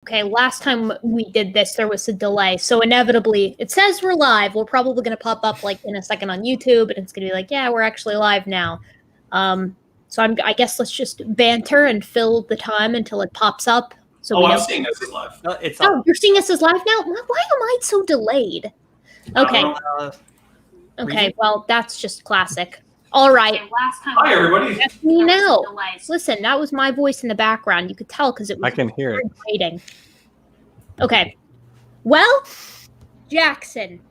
Okay, last time we did this, there was a delay. So inevitably, it says we're live. We're probably going to pop up like in a second on YouTube, and it's going to be like, yeah, we're actually live now. So I guess let's just banter and fill the time until it pops up. So I'm seeing us as live. No, it's up. Oh, you're seeing us as live now? Why am I so delayed? Okay. Okay, well, that's just classic. All right. Hi, everybody. Me now. Listen, that was my voice in the background. You could tell because it was. I can hear it. Waiting. Okay. Well, Jackson,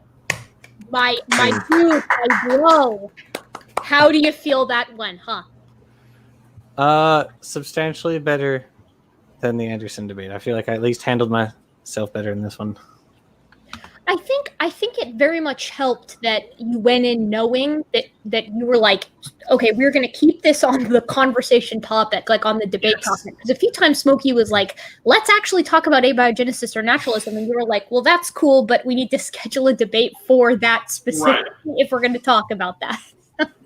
my dude, my bro. How do you feel that went, huh? Substantially better than the Anderson debate. I feel like I at least handled myself better in this one. I think it very much helped that you went in knowing that you were like, okay, we're going to keep this on the conversation topic, like on the debate topic. Because a few times Smokey was like, let's actually talk about abiogenesis or naturalism. And you were like, well, that's cool, but we need to schedule a debate for that specifically if we're going to talk about that.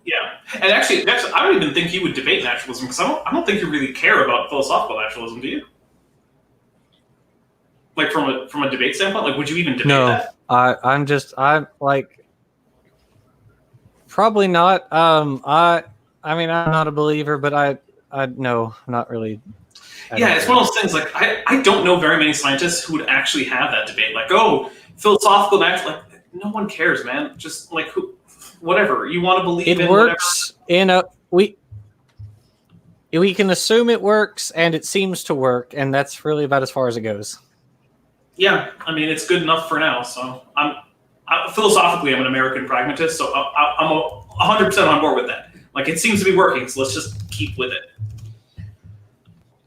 Yeah. And actually, I don't even think you would debate naturalism because I don't think you really care about philosophical naturalism, do you? Like from a debate standpoint, like would you even debate that? I'm like probably not. I mean I'm not a believer, but I no, not really. Yeah, it's one of those things. Like I don't know very many scientists who would actually have that debate. Like, oh, philosophical natural. Like, no one cares, man. Just like whatever you want to believe in. It works we can assume it works, and it seems to work, and that's really about as far as it goes. Yeah, I mean, it's good enough for now. So philosophically, I'm an American pragmatist, so I'm 100% on board with that. Like, it seems to be working, so let's just keep with it.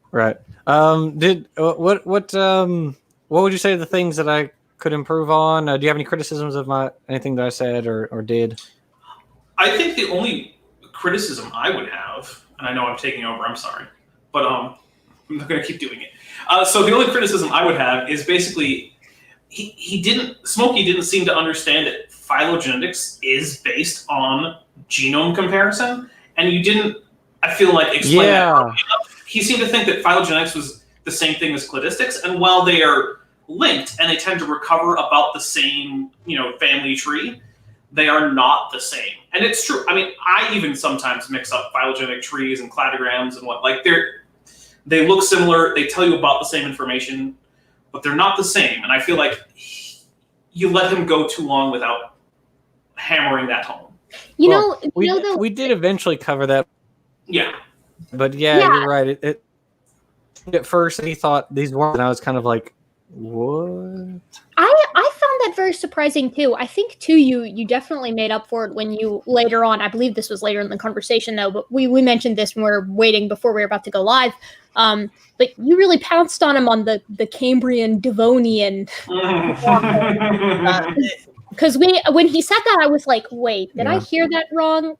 Right. What would you say are the things that I could improve on? Do you have any criticisms of anything that I said or did? I think the only criticism I would have, and I know I'm taking over, I'm sorry, but I'm not going to keep doing it. So the only criticism I would have is basically Smokey didn't seem to understand that phylogenetics is based on genome comparison, and you didn't, I feel like, explain that. He seemed to think that phylogenetics was the same thing as cladistics, and while they are linked and they tend to recover about the same, family tree, they are not the same. And it's true. I mean, I even sometimes mix up phylogenetic trees and cladograms and they look similar, they tell you about the same information, but they're not the same. And I feel like you let him go too long without hammering that home. We did eventually cover that. Yeah. But you're right. It at first he thought these weren't, and I was kind of like, what? I found that very surprising too. I think too you definitely made up for it when you later on, I believe this was later in the conversation though, but we mentioned this when we were waiting before we were about to go live. But you really pounced on him on the Cambrian Devonian. Because when he said that, I was like, wait, did I hear that wrong?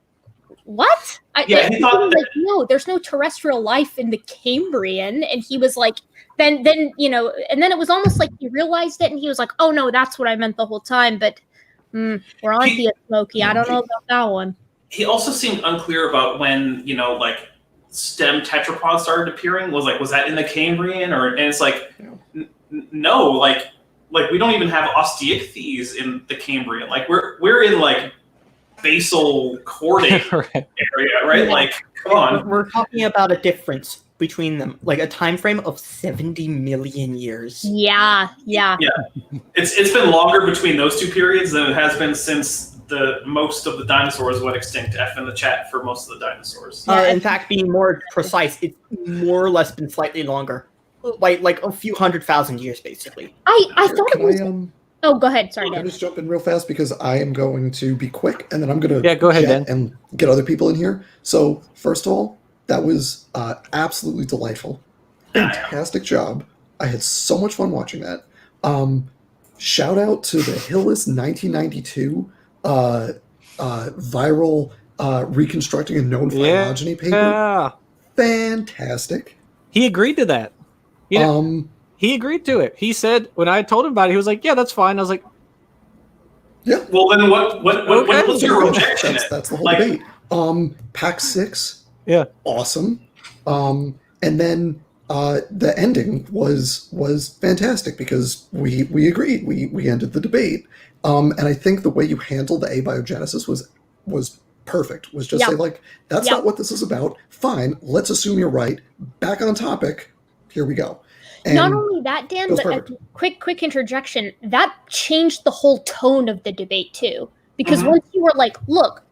What? He thought like, no, there's no terrestrial life in the Cambrian. And he was like, then and then it was almost like he realized it and he was like, oh no, that's what I meant the whole time. But we're on to you, Smokey. I don't know about that one. He also seemed unclear about when, stem tetrapods started appearing. Was that in the Cambrian? And it's like, no, like we don't even have osteichthyes in the Cambrian. Like we're in like basal chordate area, right? Yeah. Like, come on. We're talking about a difference between them, like a time frame of 70 million years. Yeah. It's been longer between those two periods than it has been since most of the dinosaurs went extinct. F in the chat for most of the dinosaurs. In fact, being more precise, it's more or less been slightly longer, like a few 100,000 years, basically. I thought it was. Oh, go ahead. Sorry, Can I just jump in real fast because I am going to be quick, and then I'm going to go ahead, Dan, and get other people in here. So first of all, that was absolutely delightful. Fantastic job. I had so much fun watching that. Shout out to the Hillis 1992 viral reconstructing a known phylogeny paper. Yeah. Fantastic. He agreed to that. He agreed to it. He said, when I told him about it, he was like, yeah, that's fine. I was like, yeah. Well, then what's your objection? That's the whole debate. Pack 6. Yeah. Awesome. And then the ending was fantastic because we agreed. We ended the debate. And I think the way you handled the abiogenesis was perfect. Was just say like, that's not what this is about. Fine, let's assume you're right. Back on topic. Here we go. And not only that, Dan, but a quick interjection, that changed the whole tone of the debate too. Because once you were like, look,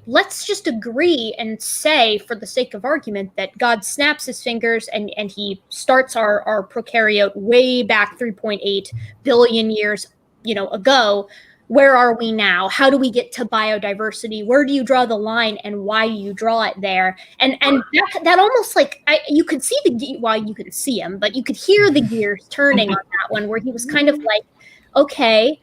let's just agree and say, for the sake of argument, that God snaps his fingers and he starts our prokaryote way back 3.8 billion years, ago. Where are we now? How do we get to biodiversity? Where do you draw the line, and why do you draw it there? And that almost like you could see you couldn't see him, but you could hear the gears turning on that one, where he was kind of like, okay,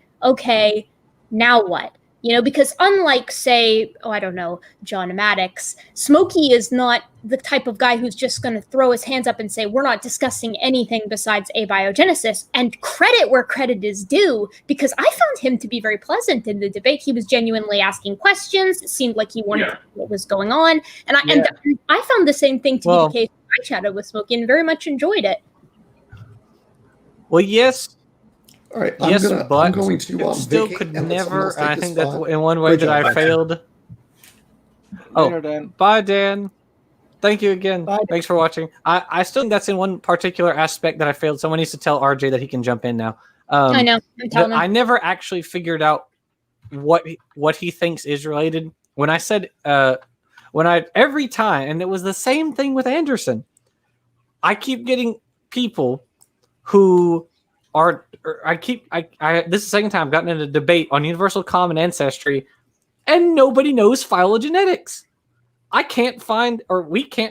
now what? Because unlike, say, I don't know, John Maddox, Smokey is not the type of guy who's just going to throw his hands up and say, we're not discussing anything besides abiogenesis, and credit where credit is due, because I found him to be very pleasant in the debate. He was genuinely asking questions. It seemed like he wanted to know what was going on. And I found the same thing to be the case when I chatted with Smokey and very much enjoyed it. Well, yes. All right, I'm going to still could never. I think that's in one way that I failed. Later, Dan. Bye, Dan. Thank you again. Bye. Thanks for watching. I still think that's in one particular aspect that I failed. Someone needs to tell RJ that he can jump in now. I know. I'm telling him. I never actually figured out what he thinks is related. When I said every time, and it was the same thing with Anderson. I keep getting people who are. This is the second time I've gotten in a debate on universal common ancestry, and nobody knows phylogenetics. We can't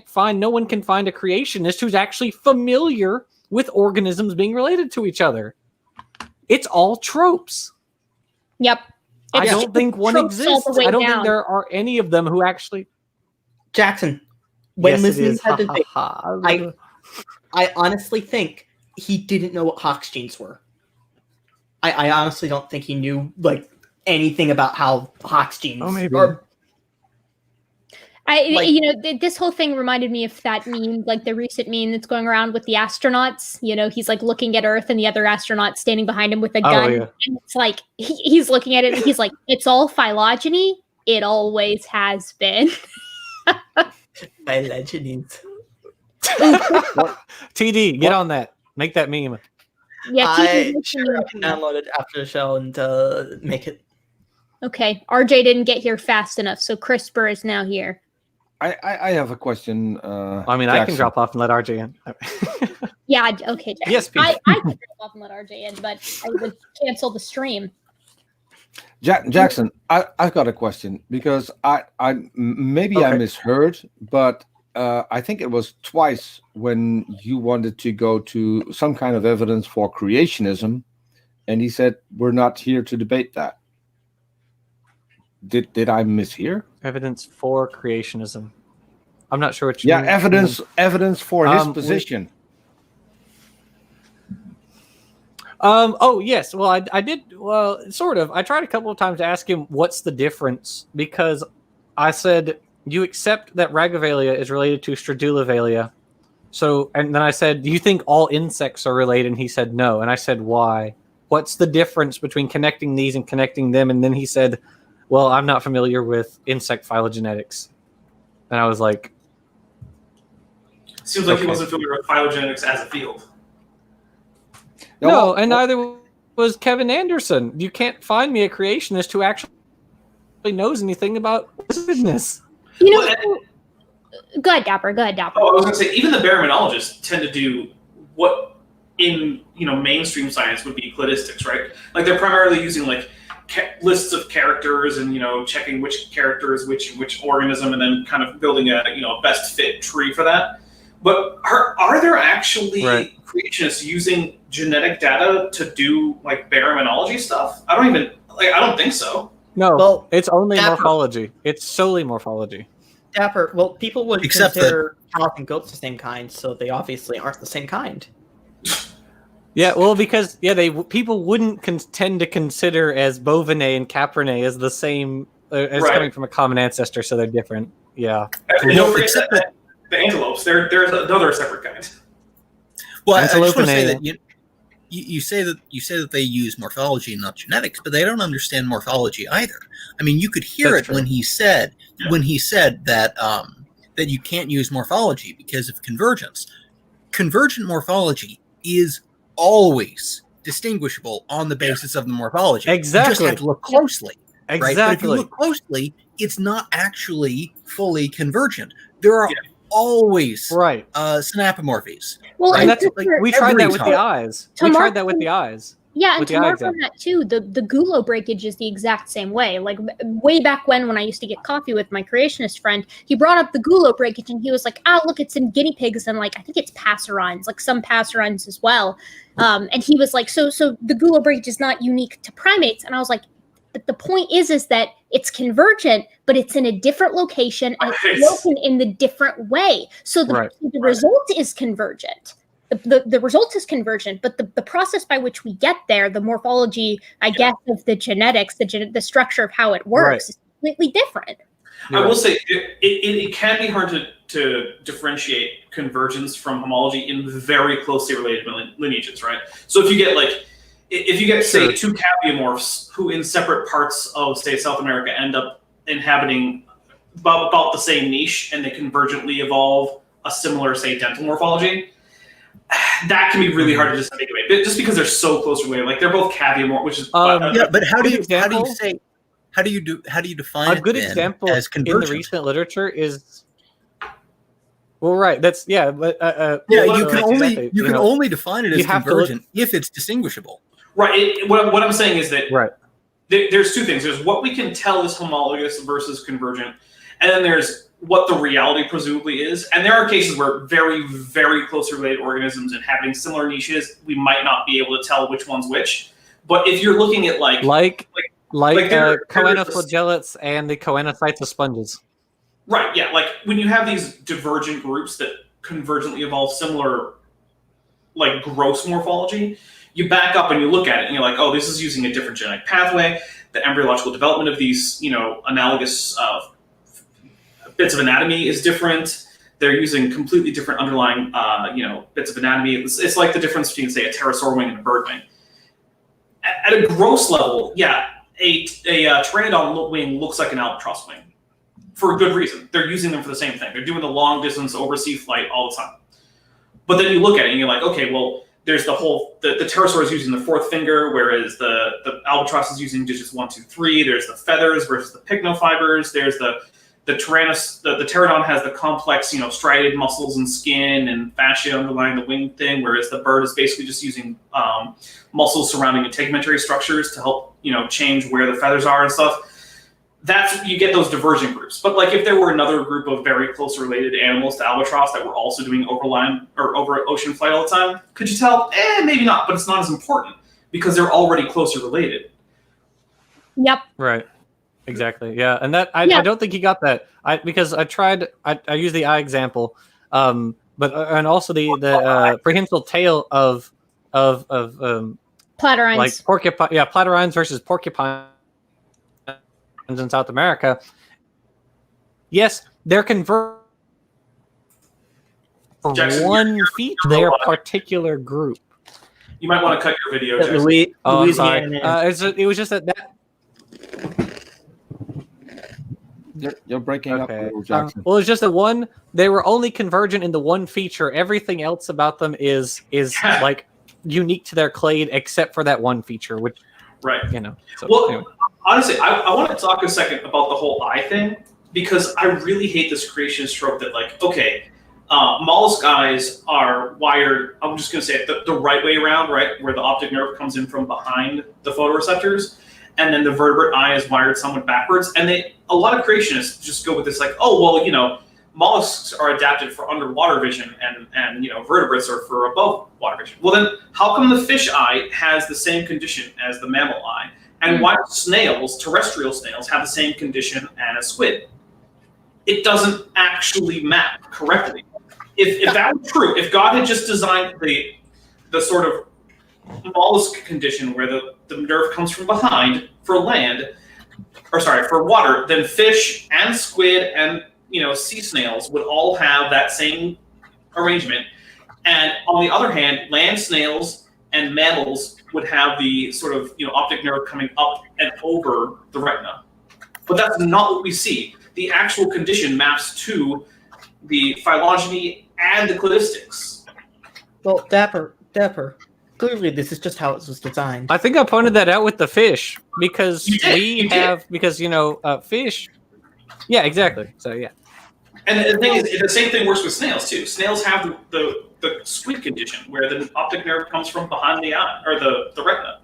find, no one can find a creationist who's actually familiar with organisms being related to each other. It's all tropes. Yep. I don't think one exists. I don't think there are any of them who actually... Jackson, when listening to the debate, I honestly think he didn't know what Hox genes were. I honestly don't think he knew anything about how Hox genes are. This whole thing reminded me of that meme, like the recent meme that's going around with the astronauts. He's like looking at Earth and the other astronaut standing behind him with a gun. Yeah. And it's like he's looking at it and he's like, it's all phylogeny. It always has been. Phylogeny. TD, get on that. Make that meme. Yeah, I downloaded after the show and make it. Okay, RJ didn't get here fast enough, so CRISPR is now here. I have a question. Jackson. I can drop off and let RJ in. Yeah, okay, Jackson. Yes, Pete. I can drop off and let RJ in, but I would cancel the stream. Jackson, I've got a question because I misheard, but I think it was twice when you wanted to go to some kind of evidence for creationism, and he said we're not here to debate that. Did I mishear? Evidence for creationism. I'm not sure what you mean. Evidence for his position. Oh, yes. Well, I did. Well, sort of. I tried a couple of times to ask him what's the difference, because I said, you accept that Ragavalia is related to Stridulavalia. So, and then I said, do you think all insects are related? And he said, no. And I said, why? What's the difference between connecting these and connecting them? And then he said, well, I'm not familiar with insect phylogenetics. And I was like... Seems like he wasn't familiar with phylogenetics as a field. No, and neither was Kevin Anderson. You can't find me a creationist who actually knows anything about business. Go ahead, Dapper. Oh, I was going to say, even the baraminologists tend to do what in mainstream science would be cladistics, right? Like they're primarily using lists of characters and checking which character is which organism, and then kind of building a best fit tree for that. But are there actually creationists using genetic data to do baraminology stuff? I don't think so. No, well, it's only morphology. It's solely morphology. Dapper. Well, people would consider cows and goats the same kind, so they obviously aren't the same kind. Yeah, well, because people wouldn't tend to consider as bovine and caprinae as the same as coming from a common ancestor, so they're different. Yeah. And don't forget that the antelopes, they're another separate kind. Well, I just want to say that you say that they use morphology and not genetics, but they don't understand morphology either. I mean, you could hear That's it when he said that that you can't use morphology because of convergence. Convergent morphology is always distinguishable on the basis of the morphology. Exactly. You just have to look closely. Exactly. Right? But if you look closely, it's not actually fully convergent. There are always synapomorphies. Well, right? and that's just we tried that with the eyes. We tried that with the eyes. Yeah, and to mark on that too, the Gulo breakage is the exact same way. Like way back when I used to get coffee with my creationist friend, he brought up the Gulo breakage and he was like, "Oh, look, it's in guinea pigs and like I think it's passerines, like some passerines as well." And he was like, "So the Gulo breakage is not unique to primates." And I was like, "But the point is that it's convergent, but it's in a different location and it's broken in the different way. So the result is convergent." The result is convergent, but the process by which we get there, the morphology, I guess, of the genetics, the structure of how it works is completely different. I will say it can be hard to differentiate convergence from homology in very closely related lineages, right? So if you get say two caviomorphs who in separate parts of say South America end up inhabiting about the same niche and they convergently evolve a similar say dental morphology, that can be really hard to just make away, just because they're so close related. Like they're both caviomorph, which is but how do you define a good example as convergent? In the recent literature is that's you can only define it as convergent if it's distinguishable. Right. What I'm saying is that there's two things. There's what we can tell is homologous versus convergent, and then there's what the reality presumably is. And there are cases where very, very closely related organisms inhabiting similar niches, we might not be able to tell which one's which. But if you're looking at choanoflagellates and the choanocytes of sponges. Right, yeah. Like when you have these divergent groups that convergently evolve similar like gross morphology, you back up and you look at it and you're like, oh, this is using a different genetic pathway. The embryological development of these, analogous bits of anatomy is different. They're using completely different underlying, bits of anatomy. It's like the difference between, say, a pterosaur wing and a bird wing. At a gross level, a pteranodon wing looks like an albatross wing for a good reason. They're using them for the same thing. They're doing the long distance overseas flight all the time. But then you look at it and you're like, okay, well, there's the pterosaur is using the fourth finger, whereas the albatross is using digits 1, 2, 3. There's the feathers versus the pycnofibers. There's the pteranodon has the complex, striated muscles and skin and fascia underlying the wing thing, whereas the bird is basically just using muscles surrounding integumentary structures to help, change where the feathers are and stuff. You get those divergent groups. But like if there were another group of very close related animals to albatross that were also doing over ocean flight all the time, could you tell? Maybe not, but it's not as important because they're already closely related. Yep. Right. Exactly. Yeah, and that I don't think he got that. Because I tried. I used the eye example, but and also the prehensile tail of platyrians, like porcupine. Yeah, platyrians versus porcupines in South America. Yes, they're convergent for one feature. Their particular group. You might want to cut your video, Jackson. Sorry. It was just that. You're breaking up, Jackson. Well, it's just that they were only convergent in the one feature. Everything else about them is like unique to their clade, except for that one feature, which Anyway. Honestly, I want to talk a second about the whole eye thing because I really hate this creationist trope that mollusk eyes are wired. I'm just going to say it the right way around, right, where the optic nerve comes in from behind the photoreceptors. And then the vertebrate eye is wired somewhat backwards. And a lot of creationists just go with this mollusks are adapted for underwater vision and vertebrates are for above water vision. Well, then how come the fish eye has the same condition as the mammal eye? And why terrestrial snails, have the same condition as squid? It doesn't actually map correctly. If that were true, if God had just designed the sort of mollusk condition where the nerve comes from behind for water, then fish and squid and sea snails would all have that same arrangement, And on the other hand, land snails and mammals would have the sort of optic nerve coming up and over the retina. But that's not what we see. The actual condition maps to the phylogeny and the cladistics. Well, Dapper, clearly this is just how it was designed. I think I pointed that out with the fish because fish. Yeah, exactly. So yeah. And the thing is, the same thing works with snails too. Snails have the squid condition where the optic nerve comes from behind the eye or the retina.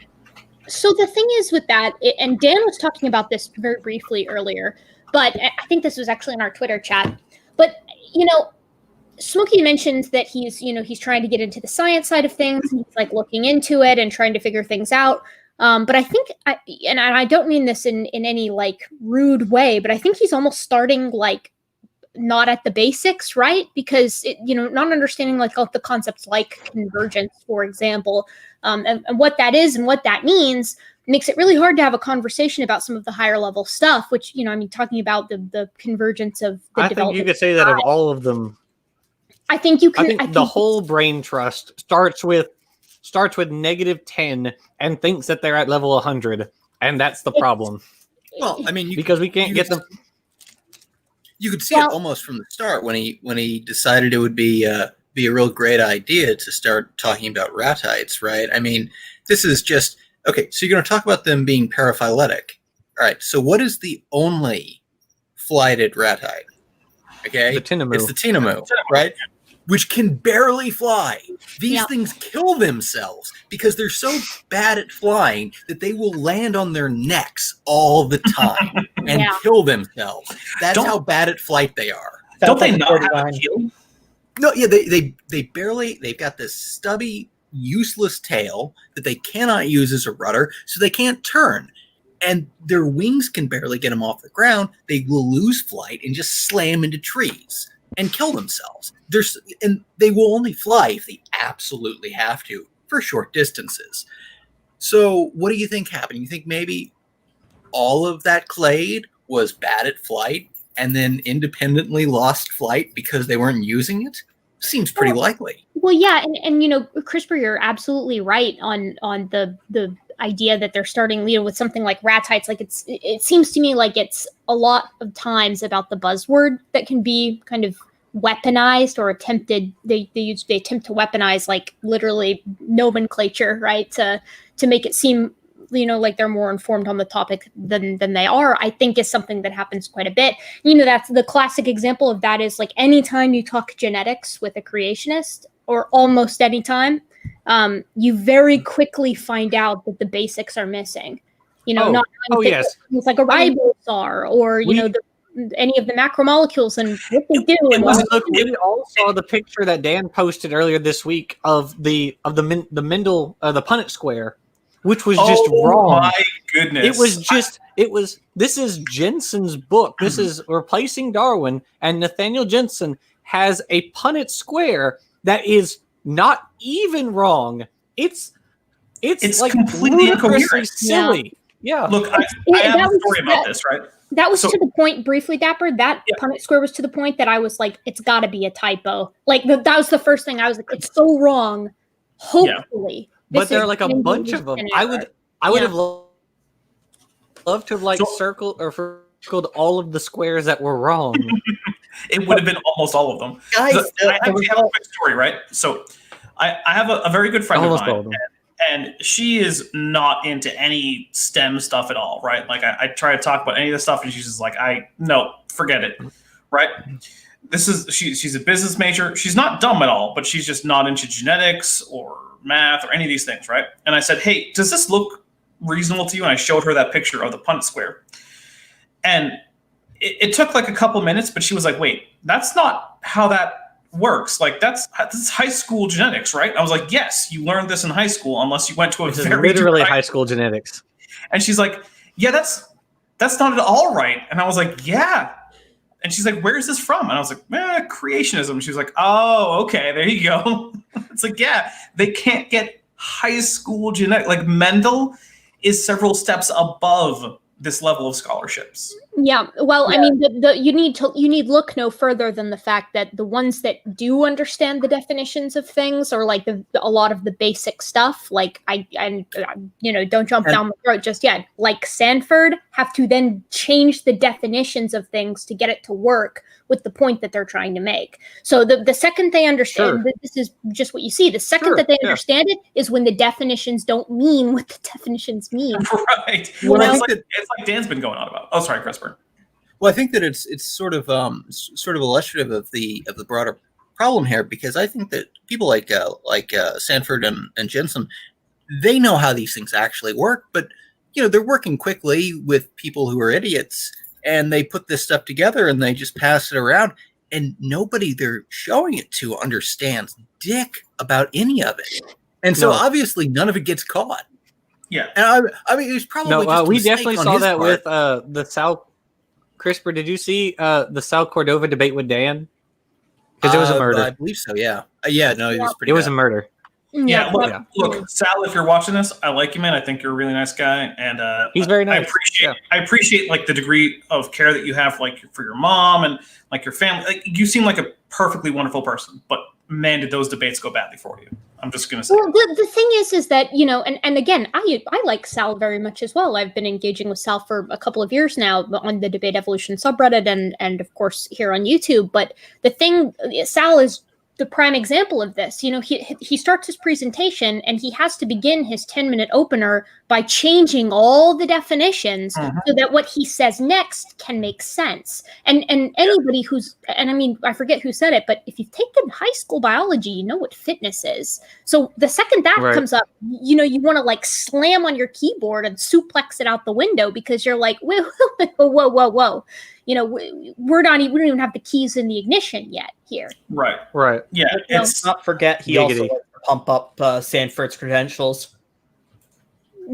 So the thing is with that, and Dan was talking about this very briefly earlier, but I think this was actually in our Twitter chat. But Smokey mentioned that he's trying to get into the science side of things, and he's like looking into it and trying to figure things out. But I think, and I don't mean this in any like rude way, but I think he's almost starting like not at the basics, right? Because not understanding like the concepts like convergence, for example, and what that is and what that means makes it really hard to have a conversation about some of the higher level stuff. Which talking about the convergence of the I think you could say that of all of them. I think you can. I think the whole brain trust starts with -10 and thinks that they're at level 100, and that's the problem. Well, I mean, because we can't get them. You could see it almost from the start when he decided it would be a real great idea to start talking about ratites, right? I mean, this is just okay. So you're going to talk about them being paraphyletic, all right? So what is the only flighted ratite? Okay, the tinamou. It's the tinamou, right? Which can barely fly. These things kill themselves because they're so bad at flying that they will land on their necks all the time and kill themselves. That's how bad at flight they are. Don't they not have a keel? No, yeah, they barely. They've got this stubby, useless tail that they cannot use as a rudder, so they can't turn. And their wings can barely get them off the ground. They will lose flight and just slam into trees and kill themselves. And they will only fly if they absolutely have to for short distances. So what do you think happened? You think maybe all of that clade was bad at flight and then independently lost flight because they weren't using it? Seems pretty likely. Well, yeah, and CRISPR, you're absolutely right on the idea that they're starting with something like ratites. Like it seems to me like it's a lot of times about the buzzword that can be kind of weaponized or attempted. They attempt to weaponize like literally nomenclature, right, to make it seem like they're more informed on the topic than they are. I think is something that happens quite a bit. That's the classic example of that is like anytime you talk genetics with a creationist, or almost any time, you very quickly find out that the basics are missing. Not yes, it's like a ribosar or any of the macromolecules and what they do. We all saw the picture that Dan posted earlier this week of the Mendel the Punnett square, which was just wrong. Oh my goodness! This is Jensen's book. This is Replacing Darwin, and Nathaniel Jensen has a Punnett square that is not even wrong. It's like completely incoherent, silly. Yeah. Look, I have a story about this, right? That was to the point, briefly, Dapper. That Punnett square was to the point that I was like, it's got to be a typo. Like, that was the first thing I was like, it's so wrong. Hopefully. But there are like a bunch of them. I would have loved to have circled all of the squares that were wrong. It would have been almost all of them. Guys, I have a quick story, right? So I have a very good friend of mine. And she is not into any STEM stuff at all, right? Like I try to talk about any of this stuff, and she's just like, no, forget it, right? She's a business major. She's not dumb at all, but she's just not into genetics or math or any of these things, right? And I said, hey, does this look reasonable to you? And I showed her that picture of the Punnett square, and it took like a couple minutes, but she was like, wait, that's not how that works. Like this is high school genetics, right? I was like, yes, you learned this in high school, unless you went to a very literally high school genetics. And she's like, yeah, that's not at all right. And I was like, yeah. And she's like, where is this from? And I was like, creationism. She was like, oh, okay, there you go. It's like, yeah, they can't get high school genetics. Like Mendel is several steps above this level of scholarships. Yeah, well, I mean, you need look no further than the fact that the ones that do understand the definitions of things, or like a lot of the basic stuff, like don't jump down the throat just yet. Like Sanford have to then change the definitions of things to get it to work with the point that they're trying to make. So the second they understand, this is just what you see. The second that they understand it is when the definitions don't mean what the definitions mean. Right. Well, it's like Dan's been going on about. Oh, sorry, Chris. Well, I think that it's sort of illustrative of the broader problem here, because I think that people like Sanford and Jensen, they know how these things actually work, but they're working quickly with people who are idiots, and they put this stuff together and they just pass it around, and nobody they're showing it to understands dick about any of it, and so obviously none of it gets caught. Yeah, and I mean, it was probably we definitely saw that with the Sal. CRISPR, did you see the Sal Cordova debate with Dan? Because it was a murder. I believe so. Yeah. No, it was pretty. It was a murder. Yeah. Look, Sal, if you're watching this, I like you, man. I think you're a really nice guy, and he's very nice. I appreciate like the degree of care that you have, like for your mom and like your family. Like, you seem like a perfectly wonderful person, but man, did those debates go badly for you? I'm just gonna say. Well, the thing is that and again, I like Sal very much as well. I've been engaging with Sal for a couple of years now on the Debate Evolution subreddit and of course here on YouTube. But the thing, Sal is the prime example of this. He starts his presentation and he has to begin his 10-minute opener by changing all the definitions so that what he says next can make sense. And anybody I forget who said it, but if you've taken high school biology, you know what fitness is. So the second that comes up, you want to like slam on your keyboard and suplex it out the window, because you're like, whoa. We don't even have the keys in the ignition yet here. Right. Yeah. Let's not forget he also likes to pump up Sanford's credentials.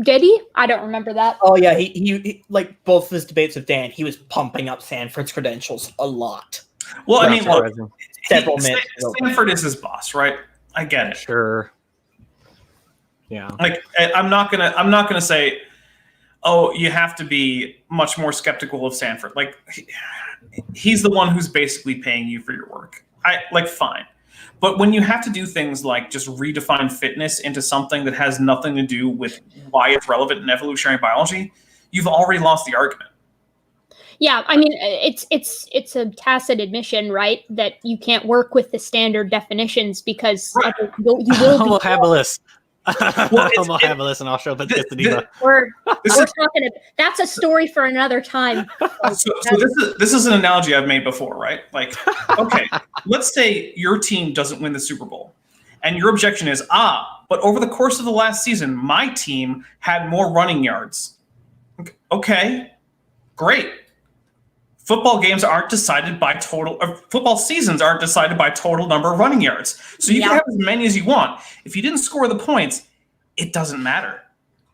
Did he? I don't remember that. Oh yeah, he like both of his debates with Dan, he was pumping up Sanford's credentials a lot. Well, I mean, several minutes. Sanford is his boss, right? I get it. Sure. Yeah. Like, I'm not gonna say, oh, you have to be much more skeptical of Sanford. Like, he's the one who's basically paying you for your work. Fine. But when you have to do things like just redefine fitness into something that has nothing to do with why it's relevant in evolutionary biology, you've already lost the argument. Yeah, I mean, it's a tacit admission, right, that you can't work with the standard definitions because you will be Homo habilis. Homo habilis, and I'll show up at the diva. We're talking. That's a story for another time. So this is an analogy I've made before, right? Like, okay, let's say your team doesn't win the Super Bowl, and your objection is, but over the course of the last season, my team had more running yards. Okay, great. Football games aren't decided by total. Football seasons aren't decided by total number of running yards. So you can have as many as you want. If you didn't score the points, it doesn't matter.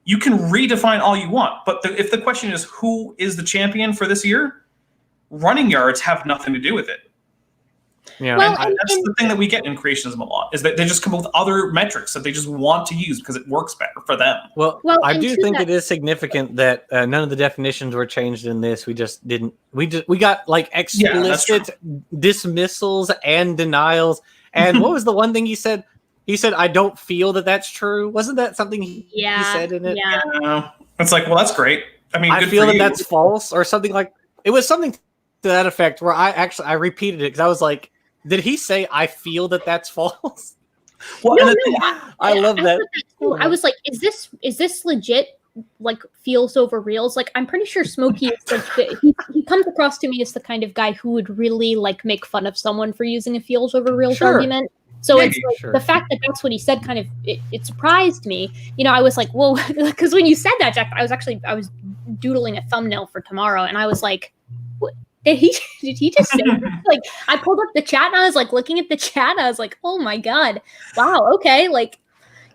You can redefine all you want. But if the question is who is the champion for this year, running yards have nothing to do with it. Yeah, well, that's the thing that we get in creationism a lot, is that they just come up with other metrics that they just want to use because it works better for them. Well I do think it is significant that none of the definitions were changed in this. We just didn't. We got like explicit dismissals and denials. And what was the one thing he said? He said, "I don't feel that that's true." Wasn't that something he said in it? Yeah. It's like, well, that's great. I mean, I feel that that's false, or something like it was something to that effect. Where I repeated it because I was like, did he say, "I feel that that's false"? Well, I love that. I was like, is this legit? Like, feels over reals? Like, I'm pretty sure Smokey is like he comes across to me as the kind of guy who would really like make fun of someone for using a feels over reals argument. So it's like, the fact that that's what he said kind of it surprised me. I was like, whoa, because when you said that, Jack, I was doodling a thumbnail for tomorrow, and I was like, what? Did he just say like, I pulled up the chat and I was like looking at the chat and I was like, oh my god, wow, okay, like,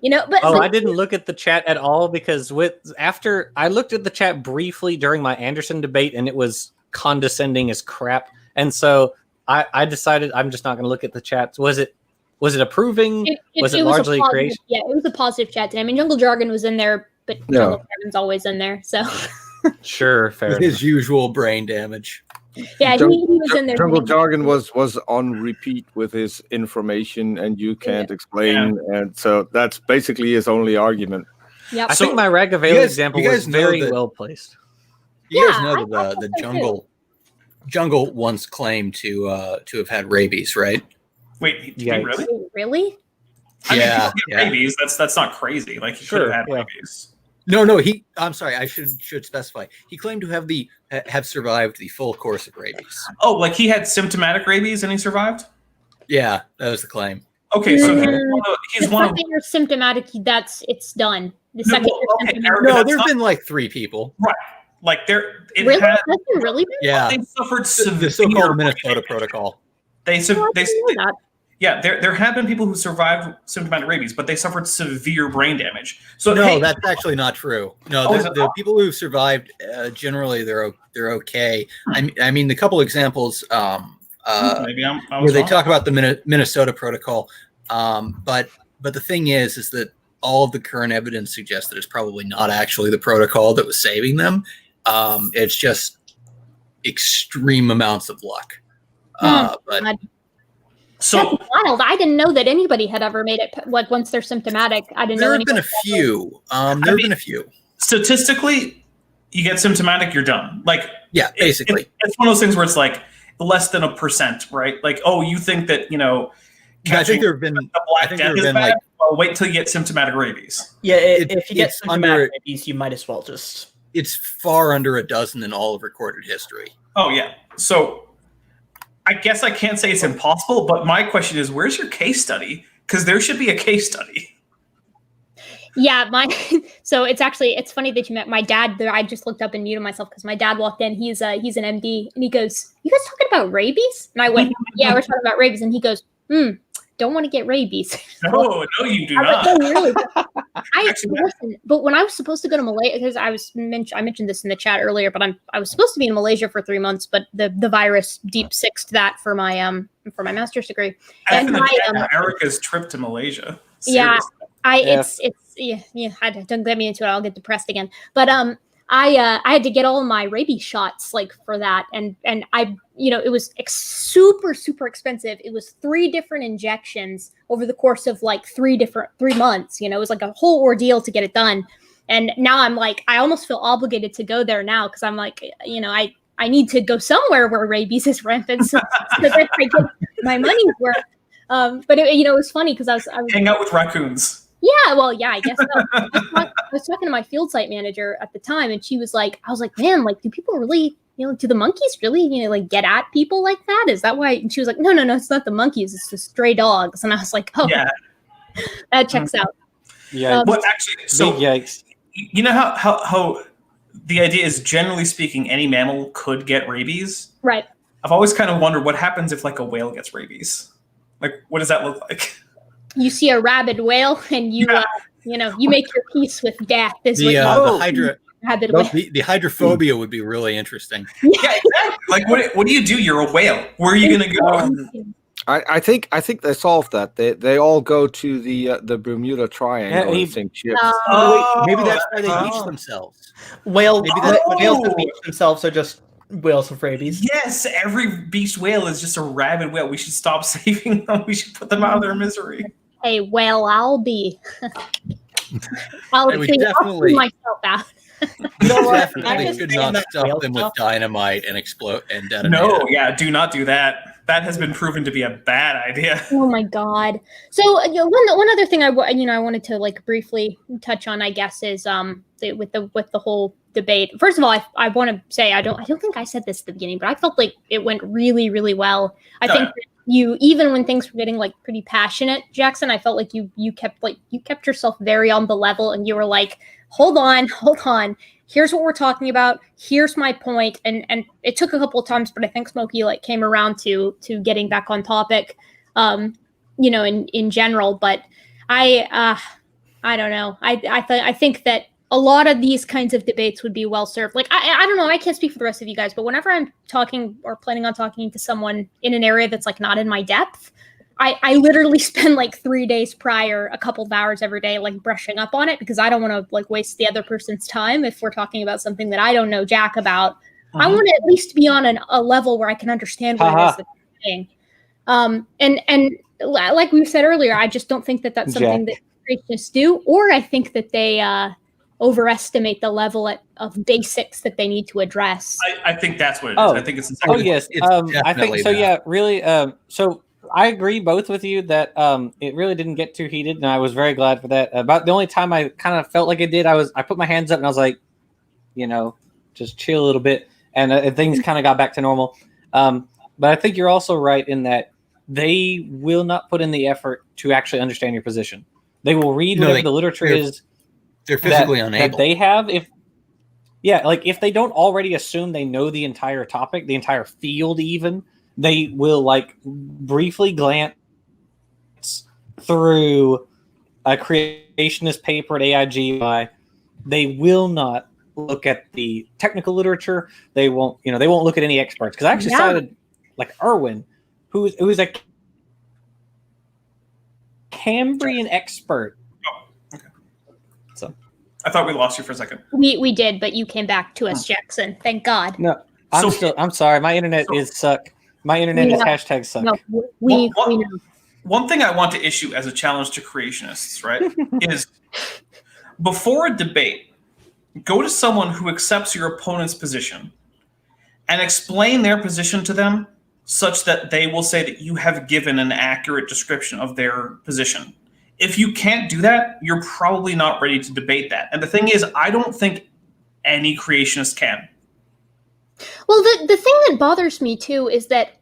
but I didn't look at the chat at all because after I looked at the chat briefly during my Anderson debate and it was condescending as crap, and so I decided I'm just not going to look at the chats. Was it approving? Was it largely creation? Yeah, it was a positive chat today. I mean, Jungle Jargon was in there, but Jungle Jargon's always in there, so. Sure, fair. With his usual brain damage. Yeah, he was in there. Jungle getting- Jargon was on repeat with his information, and you can't explain, and so that's basically his only argument. Yep. I think my Ragavale you guys- example you was guys know very that- well placed. You guys Yeah, know I that thought the so, jungle once claimed to have had rabies, right? Wait, did he Yikes. really? Really? I mean, Yeah, people get rabies. That's not crazy. Like he could Sure, have had yeah. rabies. No. I'm sorry. I should specify. He claimed to have survived the full course of rabies. Oh, like he had symptomatic rabies and he survived. Yeah, that was the claim. Okay, so Mhm. he's The one of. second you're symptomatic, it's done. The No, second well, you're okay, symptomatic. Eric, No, that's there've not- been like 3 people. Like there, it Really? had. Has it really been? Yeah, They suffered the severe. so-called Minnesota protocol. They Oh, I didn't know that. yeah. There have been people who survived symptomatic rabies, but they suffered severe brain damage. So No, hey, that's actually not true. No, Oh, is it the not? people who survived generally they're okay. I mean, the couple examples maybe I where was they wrong. talk about the Minnesota protocol, but the thing is that all of the current evidence suggests that it's probably not actually the protocol that was saving them. It's just extreme amounts of luck. But God. So That's wild. I didn't know that anybody had ever made it. Like once they're symptomatic, I didn't know. there have been a anybody- few. There have been a few. statistically, you get symptomatic, you're done. Like Yeah, basically. it's one of those things where it's like less than 1%, right? Like, oh, you think that I catching think there have been. the I Black think Death there have is been bad? like Well, wait till you get symptomatic rabies. Yeah, It- if you get it's symptomatic under- rabies, you might as well just. it's far under a dozen in all of recorded history. Oh yeah. So I guess I can't say it's impossible, but my question is, where's your case study? Because there should be a case study. Yeah, so it's funny that you met my dad. I just looked up and muted myself because my dad walked in. He's an MD, and he goes, "You guys talking about rabies?" And I went, "Yeah, we're talking about rabies." And he goes, "Don't want to get rabies." No, you do I was not. like, "No, really?" Actually, Listen, but when I was supposed to go to Malaysia, because I mentioned this in the chat earlier, but I was supposed to be in Malaysia for 3 months, but the virus deep sixed that for my master's degree. After And Erica's trip to Malaysia. Yeah. Seriously. Don't get me into it. I'll get depressed again. But I had to get all my rabies shots like for that, and I it was super expensive. It was 3 different injections over the course of like 3 months. It was like a whole ordeal to get it done. And now I'm like, I almost feel obligated to go there now because I'm like, I need to go somewhere where rabies is rampant so that I get my money's worth. But it was funny because I was Hang out with raccoons. yeah, well, yeah, I guess so. I was talking to my field site manager at the time, and I was like, man, like, do people really, do the monkeys really, like, get at people like that? Is that why? And she was like, no, it's not the monkeys, it's the stray dogs. And I was like, oh, Yeah. that checks out. Yeah. Well, actually, so Big yikes. you know how the idea is, generally speaking, any mammal could get rabies. Right. I've always kind of wondered what happens if like a whale gets rabies. Like, what does that look like? You see a rabid whale, and you make your peace with death. Is what rabid whale. The hydrophobia would be really interesting. Yeah, exactly. Like, what do you do? You're a whale. Where are you gonna go? I think they solved that. They all go to the Bermuda Triangle and sink ships. Maybe that's why they beach themselves. Whales Oh. that beach themselves are just whales with rabies. Yes, every beached whale is just a rabid whale. We should stop saving them. We should put them out of their misery. Hey, well, I'll be. I'll Hey, we see definitely- myself out. You know what? Definitely just could saying not that stuff whale them with stuff- dynamite and explode and detonate. No, it. yeah, do not do that. That has been proven to be a bad idea. Oh my god! So one other thing I wanted to like briefly touch on, I guess, is with the whole debate. First of all, I want to say I don't think I said this at the beginning, but I felt like it went really well. I think that you, even when things were getting like pretty passionate, Jackson, I felt like you kept yourself very on the level, and you were like, hold on. Here's what we're talking about. Here's my point. And it took a couple of times, but I think Smokey like came around to getting back on topic, in general. But I don't know. I think that a lot of these kinds of debates would be well served. Like, I don't know. I can't speak for the rest of you guys, but whenever I'm talking or planning on talking to someone in an area that's like not in my depth, I literally spend like 3 days prior, a couple of hours every day, like brushing up on it because I don't want to like waste the other person's time if we're talking about something that I don't know jack about. I want to at least be on a level where I can understand what it is that they're saying. And like we said earlier, I just don't think that that's something that creationists do, or I think that they overestimate the level of basics that they need to address. I think that's what it is. I think it's exactly. Oh yes, I think so. Yeah, really. So I agree both with you that it really didn't get too heated, and I was very glad for that. About the only time I kind of felt like it did, I put my hands up and I was like, just chill a little bit, and things kind of got back to normal. But I think you're also right in that they will not put in the effort to actually understand your position. They will read whatever the literature is. They're physically unable. That they have. If they don't already assume they know the entire topic, the entire field, even they will like briefly glance through a creationist paper at AIGI. They will not look at the technical literature. They won't look at any experts because I actually cited like Irwin, who's a Cambrian expert. Oh, okay. So I thought we lost you for a second. We did, but you came back to us, Jackson. Thank God. No, I'm sorry. My internet is suck. My internet is hashtag suck. No, we know. One thing I want to issue as a challenge to creationists, right, is before a debate, go to someone who accepts your opponent's position and explain their position to them such that they will say that you have given an accurate description of their position. If you can't do that, you're probably not ready to debate that. And the thing is, I don't think any creationist can. Well, the thing that bothers me too is that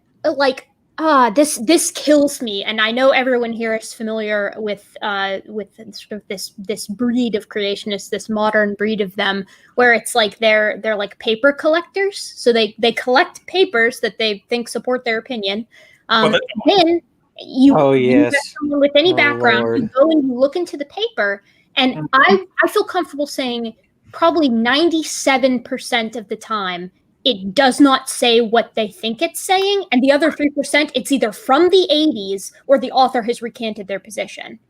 this kills me, and I know everyone here is familiar with sort of this breed of creationists, this modern breed of them, where it's like they're like paper collectors. So they collect papers that they think support their opinion. Then you have someone with any background, you go and you look into the paper, and I feel comfortable saying probably 97% of the time it does not say what they think it's saying, and the other 3%, it's either from the 80s or the author has recanted their position.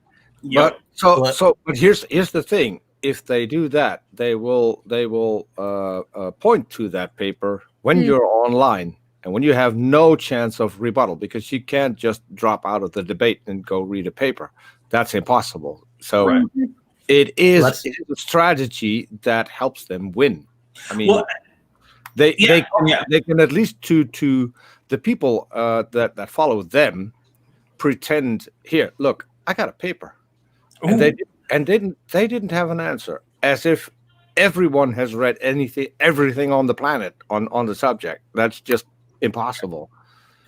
But but here's the thing: if they do that, they will point to that paper when you're online and when you have no chance of rebuttal, because you can't just drop out of the debate and go read a paper. That's impossible. So it is a strategy that helps them win. I mean. They can at least to the people that follow them pretend, here, look, I got a paper, and they didn't have an answer, as if everyone has read everything on the planet on the subject. That's just impossible.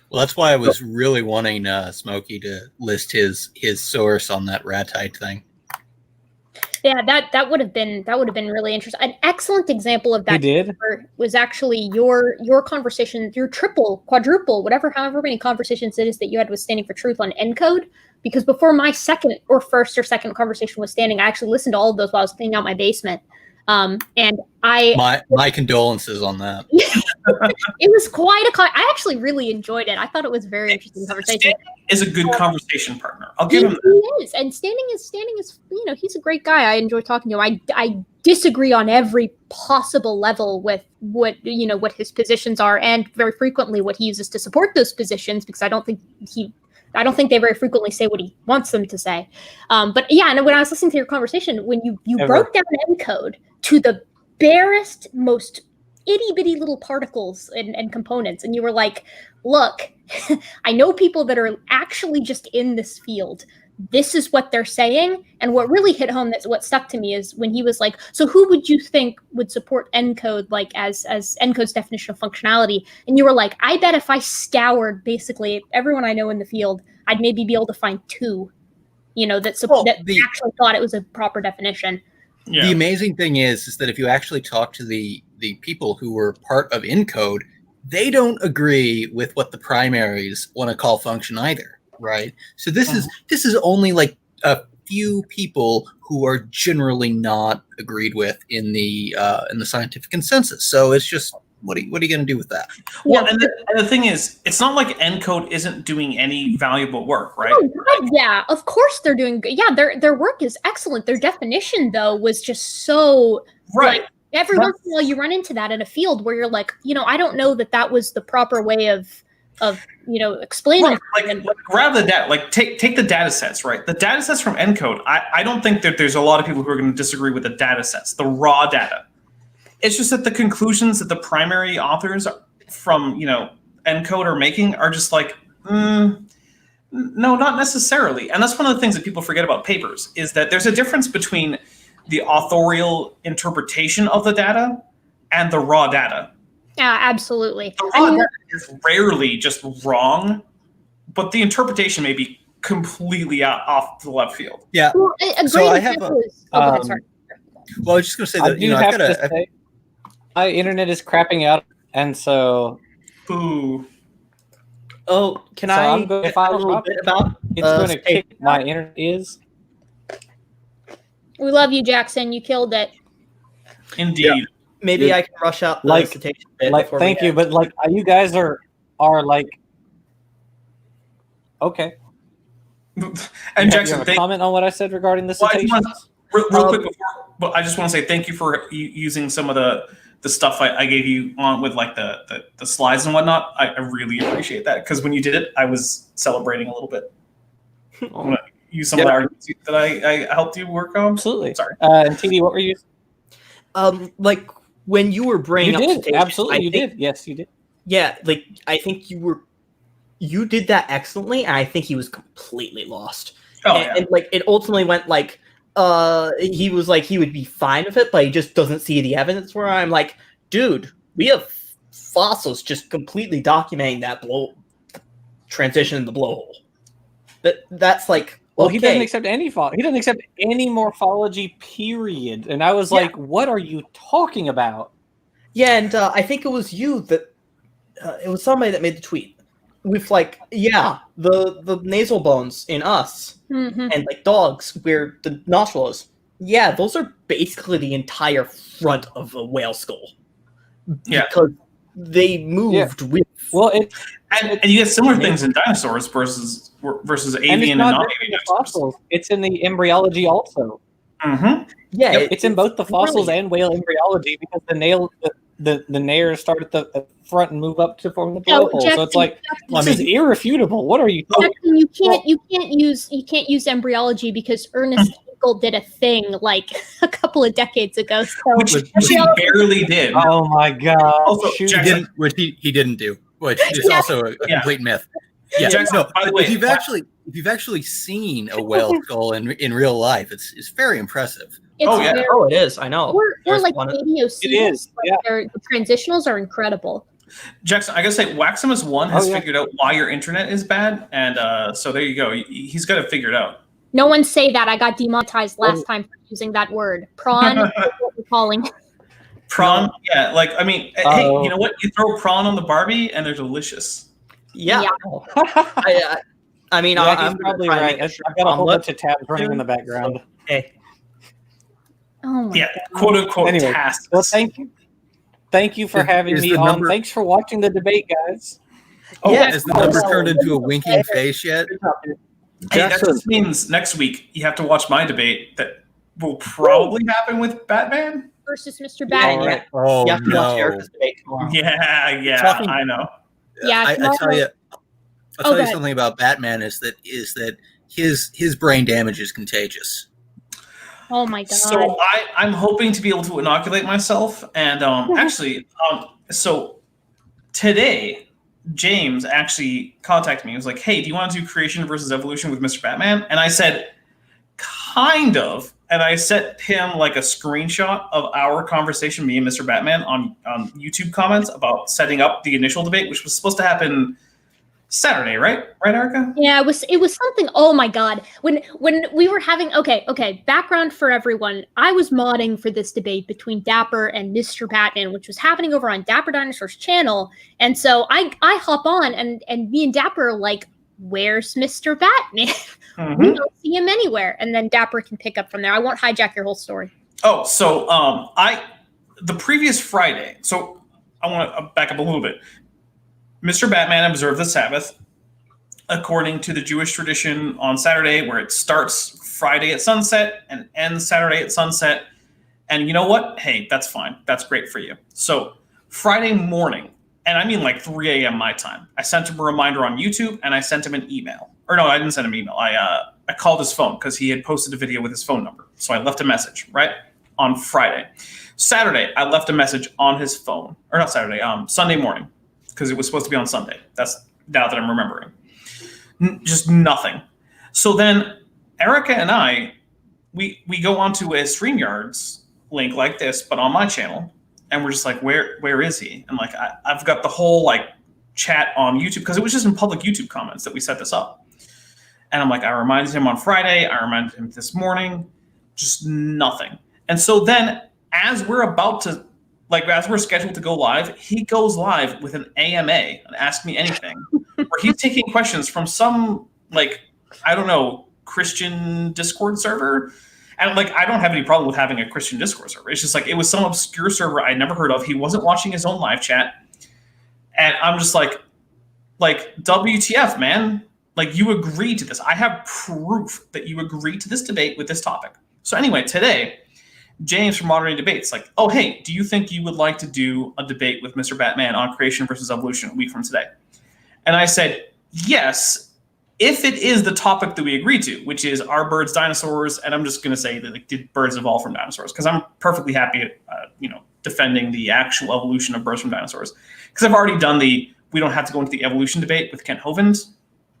Well, that's why I was really wanting Smokey to list his source on that ratite thing. Yeah, that would have been really interesting. An excellent example of that was actually your conversation, your triple, quadruple, however many conversations it is that you had with Standing for Truth on ENCODE. Because before my first or second conversation with Standing, I actually listened to all of those while I was cleaning out my basement. And my condolences on that. It was quite I actually really enjoyed it. I thought it was a very interesting conversation. Standing is a good conversation partner. I'll give him that. He is, and Standing is he's a great guy. I enjoy talking to him. I disagree on every possible level with what his positions are, and very frequently what he uses to support those positions, because I don't think they very frequently say what he wants them to say. But yeah, and when I was listening to your conversation, when you broke down ENCODE to the barest, most itty-bitty little particles and components, and you were like, look, I know people that are actually just in this field. This is what they're saying. And what really hit home, that's what stuck to me, is when he was like, so who would you think would support ENCODE, like as ENCODE's definition of functionality? And you were like, I bet if I scoured basically everyone I know in the field, I'd maybe be able to find two, that actually thought it was a proper definition. Yeah. The amazing thing is that if you actually talk to the people who were part of ENCODE, they don't agree with what the primaries want to call function either, right? So this is only like a few people who are generally not agreed with in the scientific consensus. So it's just what are you going to do with that? Well, and the thing is, it's not like ENCODE isn't doing any valuable work, right? Oh, God, yeah, of course they're doing good. Yeah, their work is excellent. Their definition, though, was just so Right. Like, every once in a while, you run into that in a field where you're like, I don't know that was the proper way of explaining. Right. Like grab the data. Like take the data sets, right? The data sets from ENCODE. I don't think that there's a lot of people who are going to disagree with the data sets, the raw data. It's just that the conclusions that the primary authors from ENCODE are making are just like, no, not necessarily. And that's one of the things that people forget about papers is that there's a difference between the authorial interpretation of the data and the raw data. Yeah, absolutely. The raw data is rarely just wrong, but the interpretation may be completely off the left field. Yeah. Well, So I have go ahead, sorry. Well, I was just going to say that I've got to. My internet is crapping out, and so. Boo. Oh, can So I I'm going to get a little bit about? It's going to kick my internet is. We love you, Jackson. You killed it. Indeed. Yeah. Maybe I can rush out the citation bit. Thank you, but you guys are like. Okay. And Jackson, you have a comment on what I said regarding the citations? Real quick before, but I just want to say thank you for using some of the stuff I gave you on with like the slides and whatnot. I really appreciate that because when you did it, I was celebrating a little bit. I'm gonna use some of the arguments that I helped you work on. Absolutely. Sorry. And TD, what were you? Like when you were bringing up did. citations, Absolutely, you did. Yes, you did. Yeah, like I think you did that excellently, and I think he was completely lost. Oh, and like it ultimately went like he was like he would be fine with it, but he just doesn't see the evidence. Where I'm like, dude, we have fossils just completely documenting that transition in the blowhole. That's like, well, okay. He doesn't accept any He doesn't accept any morphology. Period. And I was like, what are you talking about? Yeah, and I think it was you that it was somebody that made the tweet with like, the nasal bones in us and like dogs where the nostril is. Yeah, those are basically the entire front of a whale skull. Yeah, because they moved with. Well, and you get similar things in dinosaurs versus avian and non-avian fossils. It's in the embryology also. Mm-hmm. Yeah, it's in both the fossils and whale embryology because the nares start at the front and move up to form the blowhole. So it's like this is irrefutable. What are you? Jackson, you can't use embryology because Ernest Haeckel did a thing like a couple of decades ago. So which he barely did. Oh my god! Also, which he didn't do, which is also a complete myth. Yeah, Jackson, no, by the way, if you've actually seen a whale skull in real life, it's very impressive. It is. I know. Or like ADOC. It is. Yeah. The transitionals are incredible. Jackson, I gotta say, Waximus1 has figured out why your internet is bad, and so there you go. He's got it figured out. No one say that. I got demonetized last time for using that word. Prawn is what we're calling. Prawn? Yeah, like, I mean, hey, you know what? You throw prawn on the Barbie, and they're delicious. Yeah. I mean, I'm probably right. I've got a whole bunch of tabs running in the background. Hey. Oh my God. Quote unquote tasks. Well, thank you. Thank you for having me on. Thanks for watching the debate, guys. Oh, has the number turned into a winking face yet? Hey, that just means next week you have to watch my debate that will probably happen with Batman versus Mr. Batman. Right. Oh, you have to watch Erica's debate tomorrow. Yeah, I know. Yeah, I tell you, I'll tell you something about Batman is that his brain damage is contagious. Oh my God! So I'm hoping to be able to inoculate myself, and so today James actually contacted me. He was like, "Hey, do you want to do creation versus evolution with Mr. Batman?" And I said, "Kind of." And I sent him like a screenshot of our conversation, me and Mr. Batman, on YouTube comments about setting up the initial debate, which was supposed to happen Saturday, right? Right, Erica? Yeah, it was something. Oh my God! When we were having okay, background for everyone. I was modding for this debate between Dapper and Mr. Batman, which was happening over on Dapper Dinosaur's channel. And so I hop on and me and Dapper are like, "Where's Mr. Batman? We don't see him anywhere." And then Dapper can pick up from there. I won't hijack your whole story. Oh, so the previous Friday. So to back up a little bit. Mr. Batman observed the Sabbath according to the Jewish tradition on Saturday, where it starts Friday at sunset and ends Saturday at sunset. And you know what? Hey, that's fine. That's great for you. So Friday morning, and I mean like 3 a.m. my time, I sent him a reminder on YouTube and I sent him an email. Or no, I didn't send him an email. I called his phone because he had posted a video with his phone number. So I left a message, right? On Friday. Saturday, I left a message on his phone. Or not Saturday, Sunday morning. Because it was supposed to be on Sunday. That's now that I'm remembering. Just nothing. So then Erica and I, we go onto a StreamYards link like this, but on my channel, and we're just like, where is he? And like I've got the whole like chat on YouTube, because it was just in public YouTube comments that we set this up. And I'm like, I reminded him on Friday, I reminded him this morning, just nothing. And so then as we're about to, like as we're scheduled to go live, he goes live with an AMA, an Ask Me Anything, where he's taking questions from some, like, I don't know, Christian Discord server. And like, I don't have any problem with having a Christian Discord server. It's just like, it was some obscure server I'd never heard of. He wasn't watching his own live chat. And I'm just like WTF, man. Like, you agreed to this. I have proof that you agreed to this debate with this topic. So anyway, today, James from Modern Day Debates, like, oh, hey, do you think you would like to do a debate with Mr. Batman on creation versus evolution a week from today? And I said, yes, if it is the topic that we agreed to, which is, are birds dinosaurs? And I'm just going to say that, like, did birds evolve from dinosaurs? Because I'm perfectly happy, defending the actual evolution of birds from dinosaurs. Because I've already done we don't have to go into the evolution debate with Kent Hovind.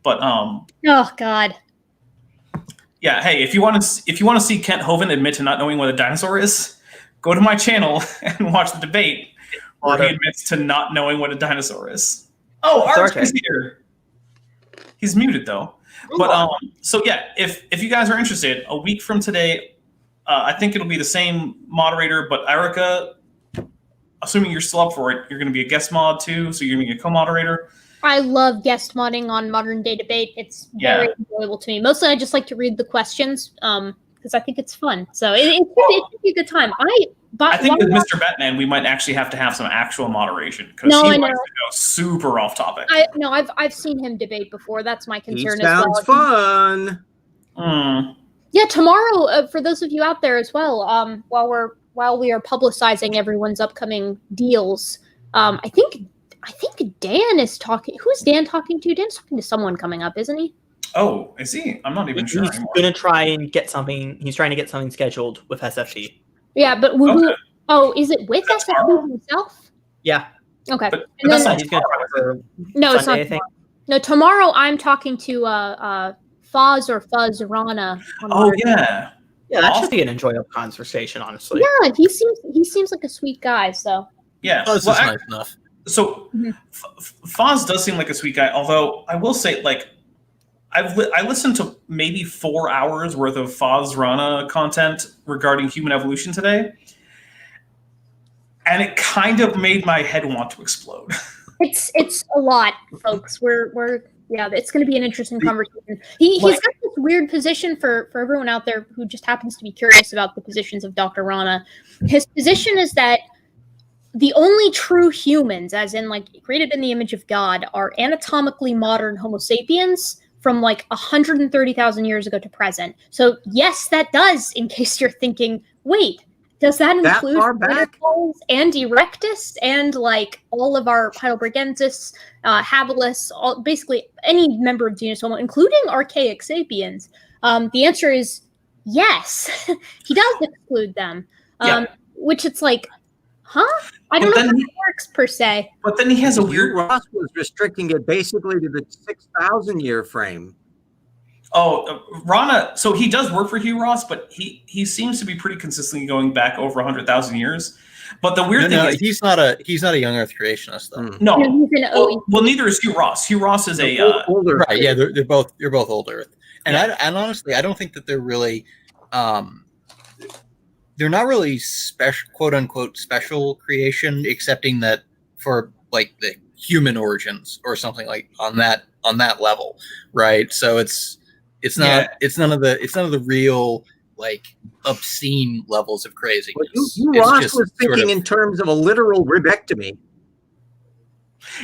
But oh God. Yeah, hey, if you want to see Kent Hovind admit to not knowing what a dinosaur is, go to my channel and watch the debate where he admits to not knowing what a dinosaur is. Oh, Arch is here. He's muted though. But so yeah, if you guys are interested, a week from today, I think it'll be the same moderator, but Erica, assuming you're still up for it, you're going to be a guest mod too, so you're going to be a co-moderator. I love guest modding on Modern Day Debate. It's very enjoyable to me. Mostly I just like to read the questions because I think it's fun. So it should be a good time. I think with Mr. Batman, we might actually have to have some actual moderation because he likes to go super off topic. I've seen him debate before. That's my concern as well. Sounds fun. Yeah, tomorrow, for those of you out there as well, while we are publicizing everyone's upcoming deals, I think Dan is talking. Who's Dan talking to? Dan's talking to someone coming up, isn't he? Oh, is he? I'm not even sure anymore. He's going to try and get something. He's trying to get something scheduled with SFG. Yeah, but is it with SFG himself? Yeah. Okay. But and that's then, not tomorrow, no, it's Sunday, not. I think. No, tomorrow I'm talking to Foz or Fuzz Rana. Oh yeah. Yeah, that should be an enjoyable conversation, honestly. Yeah, he seems like a sweet guy. So. Yeah. Fuzz is nice enough. So Foz does seem like a sweet guy, although I will say, like, I listened to maybe 4 hours worth of Foz Rana content regarding human evolution today, and it kind of made my head want to explode. It's a lot, folks. It's going to be an interesting conversation. He's got this weird position for everyone out there who just happens to be curious about the positions of Dr. Rana. His position is that the only true humans, as in like created in the image of God, are anatomically modern Homo sapiens from like 130,000 years ago to present. So yes, that does, in case you're thinking, wait, does that include Neanderthals and Erectus and like all of our Heidelbergensis, Habilis, basically any member of genus Homo, including archaic sapiens? The answer is yes. He does exclude them, which it's like, huh? I don't know how it works per se. But then he has a weird. Ross was restricting it basically to the 6,000 year frame. Oh, Rana. So he does work for Hugh Ross, but he seems to be pretty consistently going back over 100,000 years. But the weird thing is he's not a young Earth creationist though. No. Well, neither is Hugh Ross. Hugh Ross is older. Right. Yeah, they're both old Earth. And and honestly, I don't think that they're really. They're not really special, quote unquote, special creation, excepting that for like the human origins or something like on that level, right? So it's none of the real like obscene levels of craziness. Ross was thinking in terms of a literal ribectomy.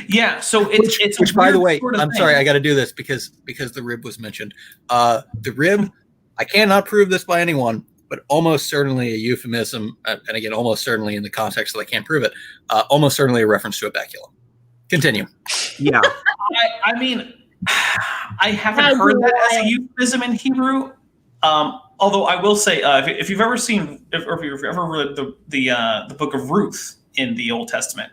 Yeah, so it's which a by the weird way, sort of I'm thing. sorry, I got to do this because the rib was mentioned. The rib, I cannot prove this by anyone, but almost certainly a euphemism, and again, almost certainly in the context that I can't prove it, almost certainly a reference to a baculum. Continue. Yeah. I mean, I haven't heard that as a euphemism in Hebrew. Although I will say, if you've ever seen, or if you've ever read the book of Ruth in the Old Testament,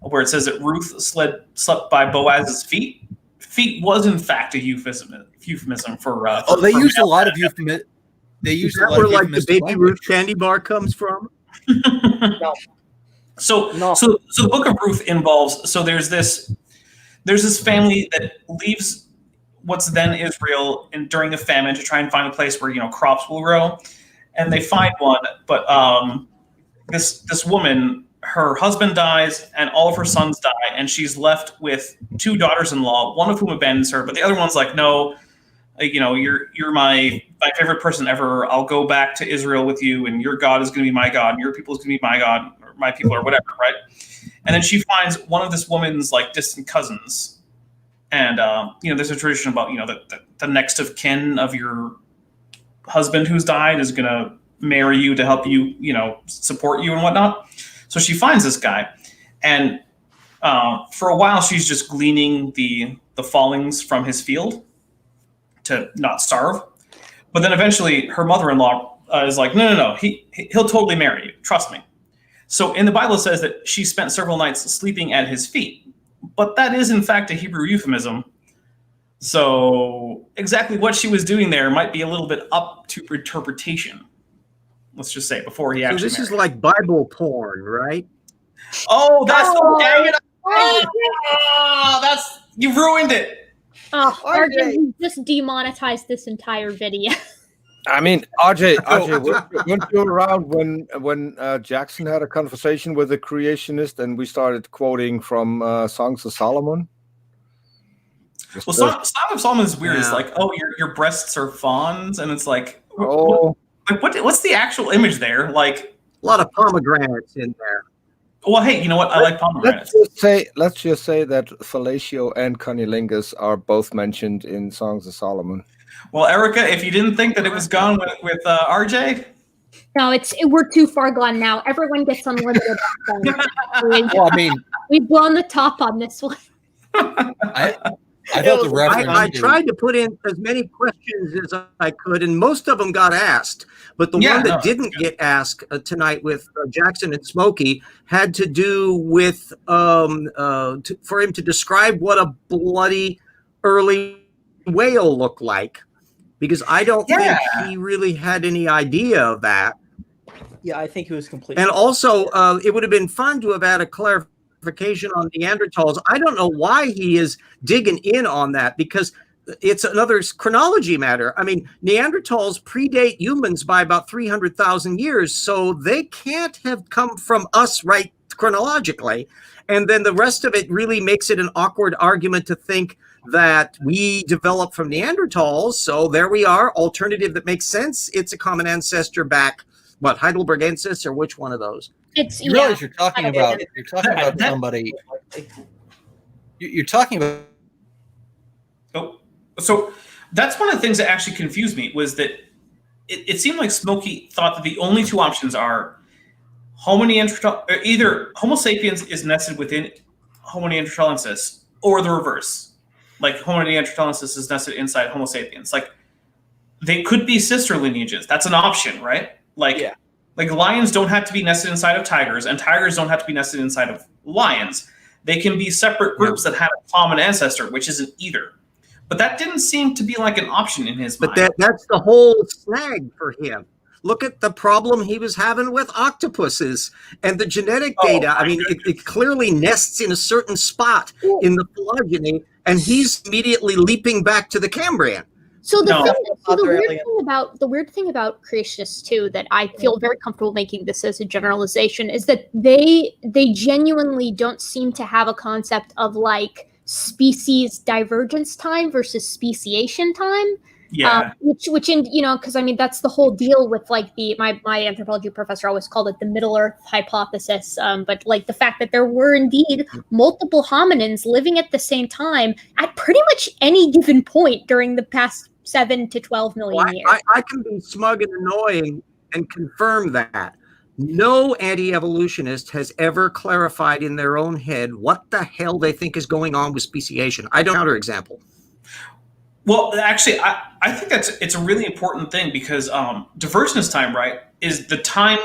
where it says that Ruth slept by Boaz's feet. Feet was in fact a euphemism for. They used a lot of euphemism. They Is used a that lot where of like the euphemistic Baby Ruth candy bar comes from? So the book of Ruth involves. So there's this family that leaves what's then Israel during a famine to try and find a place where crops will grow, and they find one, but this woman, her husband dies and all of her sons die, and she's left with 2 daughters-in-law, one of whom abandons her, but the other one's like, no, you're my favorite person ever. I'll go back to Israel with you, and your God is going to be my God, and your people is going to be my God, or my people, or whatever, right? And then she finds one of this woman's like distant cousins, and there's a tradition about the next of kin of your husband who's died is going to marry you to help you, support you and whatnot. So she finds this guy, and for a while she's just gleaning the fallings from his field to not starve. But then eventually her mother-in-law is like, no, he'll totally marry you. Trust me. So in the Bible it says that she spent several nights sleeping at his feet, but that is in fact a Hebrew euphemism. So exactly what she was doing there might be a little bit up to interpretation. Let's just say before he actually. So this is like Bible porn, right? Oh, that's dang it! Oh, that's you ruined it. Oh, RJ, you just demonetized this entire video. I mean, RJ, weren't you around when Jackson had a conversation with a creationist and we started quoting from Songs of Solomon? Well, Song of Solomon is weird. Yeah. It's like, oh, your breasts are fawns, and it's like, what's the actual image there? Like a lot of pomegranates in there. Well, hey, you know what? I like pomegranates. Let's just say that fellatio and cunnilingus are both mentioned in Songs of Solomon. Well, Erica, if you didn't think that it was gone with RJ, no, we're too far gone now. Everyone gets unlimited. Well, I mean, we've blown the top on this one. I thought the reference. I tried to put in as many questions as I could, and most of them got asked. But the one that didn't get asked tonight with Jackson and Smokey had to do with for him to describe what a bloody early whale looked like, because I don't think he really had any idea of that. Yeah, I think he was completely. And also, it would have been fun to have had a clarification on Neanderthals. I don't know why he is digging in on that, because it's another chronology matter. I mean, Neanderthals predate humans by about 300,000 years, so they can't have come from us right chronologically. And then the rest of it really makes it an awkward argument to think that we developed from Neanderthals. So there we are, alternative that makes sense. It's a common ancestor back, what, Heidelbergensis, or which one of those? You realize you're talking about somebody. You're talking about. Oh, so that's one of the things that actually confused me, was that it seemed like Smokey thought that the only 2 options are either Homo sapiens is nested within Homo neanderthalensis, or the reverse, like Homo neanderthalensis is nested inside Homo sapiens. Like they could be sister lineages. That's an option, right? Like lions don't have to be nested inside of tigers, and tigers don't have to be nested inside of lions. They can be separate groups that have a common ancestor, which isn't either. But that didn't seem to be like an option in his mind. But that's the whole snag for him. Look at the problem he was having with octopuses and the genetic data. I mean, it clearly nests in a certain spot in the phylogeny, and he's immediately leaping back to the Cambrian. So the weird thing about creationists too, that I feel very comfortable making this as a generalization, is that they genuinely don't seem to have a concept of like species divergence time versus speciation time. Yeah. Which in because I mean that's the whole deal with like my anthropology professor always called it the Middle Earth hypothesis. But like the fact that there were indeed multiple hominins living at the same time at pretty much any given point during the past 7 to 12 million years. I can be smug and annoying and confirm that. No anti-evolutionist has ever clarified in their own head what the hell they think is going on with speciation. I don't counterexample. Well, actually, I think it's a really important thing because divergence time, right, is the time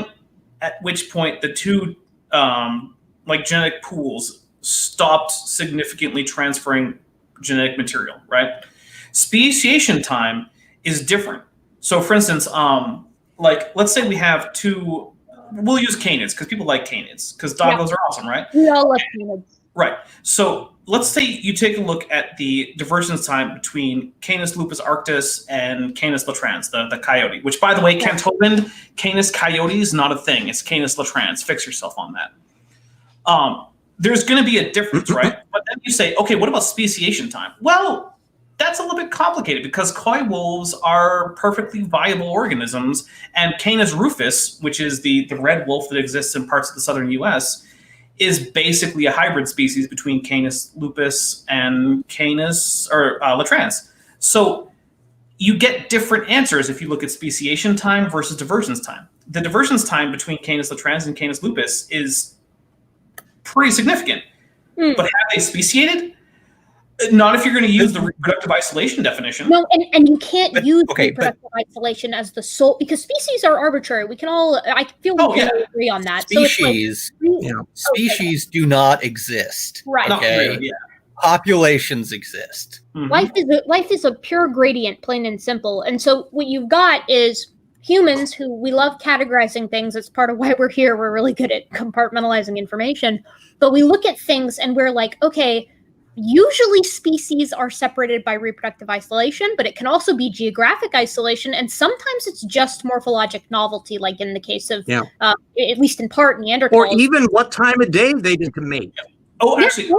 at which point the two like genetic pools stopped significantly transferring genetic material, right? Speciation time is different. So, for instance, like let's say we have two. We'll use canids because people like canids because doggos are awesome, right? We all love canids. Right. So let's say you take a look at the divergence time between Canis lupus arctos and Canis latrans, the coyote, which, by the way, Kent Hovind, Canis coyote is not a thing. It's Canis latrans. Fix yourself on that. There's going to be a difference, right? But then you say, okay, what about speciation time? Well, that's a little bit complicated because coy wolves are perfectly viable organisms, and Canis rufus, which is the red wolf that exists in parts of the southern U.S., is basically a hybrid species between Canis lupus and Canis latrans. So you get different answers if you look at speciation time versus divergence time. The divergence time between Canis latrans and Canis lupus is pretty significant. But have they speciated? Not if you're going to use the reproductive isolation definition. No, and you can't use reproductive isolation as the sole because species are arbitrary. We can all, I feel we can all agree on that. Species, species do not exist. Right. Okay. Really, Populations exist. Mm-hmm. Life is a pure gradient, plain and simple. And so what you've got is humans who we love categorizing things. It's part of why we're here. We're really good at compartmentalizing information. But we look at things and we're like, okay, usually species are separated by reproductive isolation, but it can also be geographic isolation, and sometimes it's just morphologic novelty, like in the case of, at least in part, Neanderthals. Or even what time of day they need to mate. Oh, actually,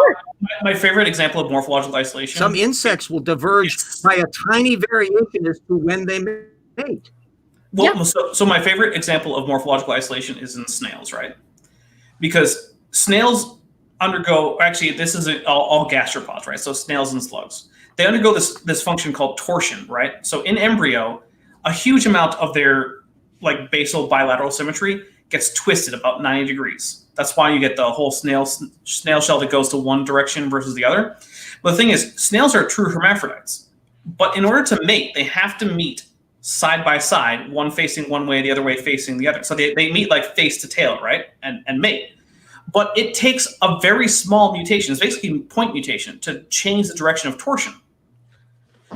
my favorite example of morphological isolation. Some insects will diverge by a tiny variation as to when they mate. Well, so my favorite example of morphological isolation is in snails, right? Because snails undergo, actually, this is all gastropods, right? So snails and slugs. They undergo this function called torsion, right? So in embryo, a huge amount of their like basal bilateral symmetry gets twisted about 90 degrees. That's why you get the whole snail shell that goes to one direction versus the other. But the thing is, snails are true hermaphrodites. But in order to mate, they have to meet side by side, one facing one way, the other way facing the other. So they meet like face to tail, right? And mate. But it takes a very small mutation, it's basically a point mutation, to change the direction of torsion.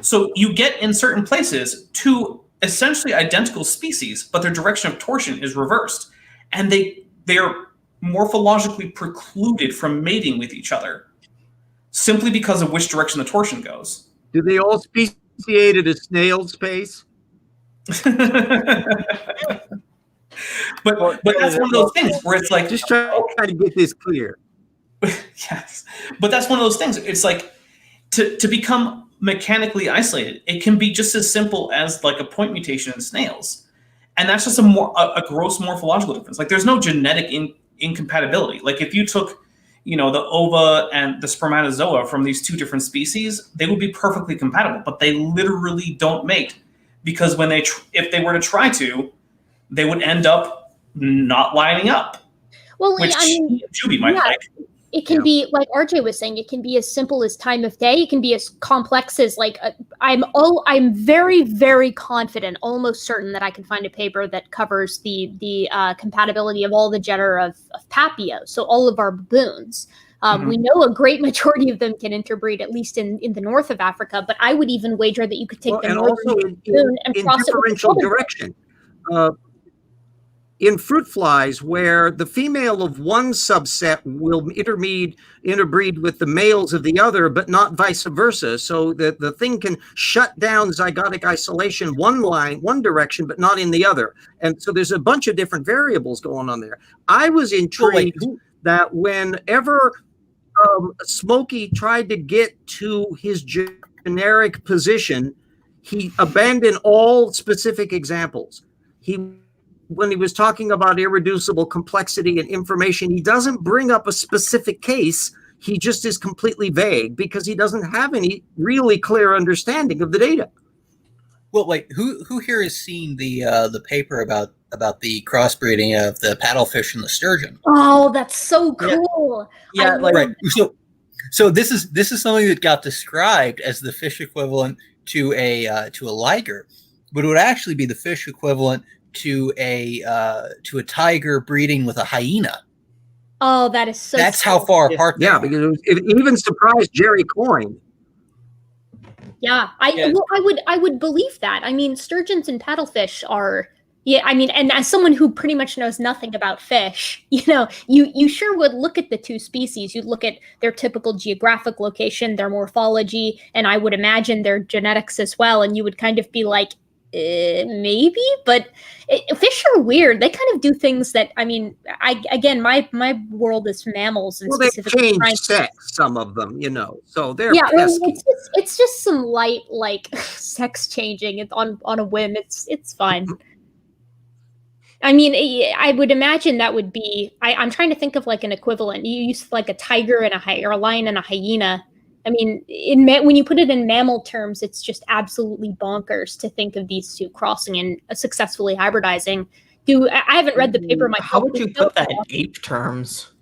So you get in certain places two essentially identical species, but their direction of torsion is reversed. And they are morphologically precluded from mating with each other simply because of which direction the torsion goes. Do they all speciate at a snail's pace? But that's one of those things where it's like, just trying to get this clear. Yes, but that's one of those things. It's like to become mechanically isolated, it can be just as simple as like a point mutation in snails, and that's just a gross morphological difference. Like there's no genetic incompatibility. Like if you took, the ova and the spermatozoa from these two different species, they would be perfectly compatible, but they literally don't mate because when if they were to try to, they would end up not lining up. Well, which I mean, Juby might like. It can be, like RJ was saying, it can be as simple as time of day. It can be as complex as like I'm very, very confident, almost certain that I can find a paper that covers the compatibility of all the genera of Papio, so all of our baboons. We know a great majority of them can interbreed, at least in the north of Africa. But I would even wager that you could take the northern baboon and cross it with differential direction. In fruit flies, where the female of one subset will interbreed with the males of the other, but not vice versa. So that the thing can shut down zygotic isolation one direction, but not in the other. And so there's a bunch of different variables going on there. I was intrigued that whenever Smokey tried to get to his generic position, he abandoned all specific examples. When he was talking about irreducible complexity and information, he doesn't bring up a specific case. He just is completely vague because he doesn't have any really clear understanding of the data. Well, wait, who here has seen the paper about the crossbreeding of the paddlefish and the sturgeon? Oh, that's so cool. Yeah, Right. So this is something that got described as the fish equivalent to a liger, but it would actually be the fish equivalent to a tiger breeding with a hyena. Oh, that is so That's cool. how far apart they Yeah, are. because it even surprised Jerry Coyne. Yeah, I would believe that. I mean, sturgeons and paddlefish are, yeah, I mean, and as someone who pretty much knows nothing about fish, you sure would look at the two species. You'd look at their typical geographic location, their morphology, and I would imagine their genetics as well, and you would kind of be like, maybe, but fish are weird. They kind of do things that, I mean, my world is mammals, and Well, they specifically change sex, some of them, so they're yeah, pesky. it's just some light like sex changing on a whim. It's fine. I mean, I would imagine that would be. I'm trying to think of like an equivalent. You use like a tiger and or a lion and a hyena. I mean, when you put it in mammal terms, it's just absolutely bonkers to think of these two crossing and successfully hybridizing. I haven't read the paper myself. How would you put that in ape terms?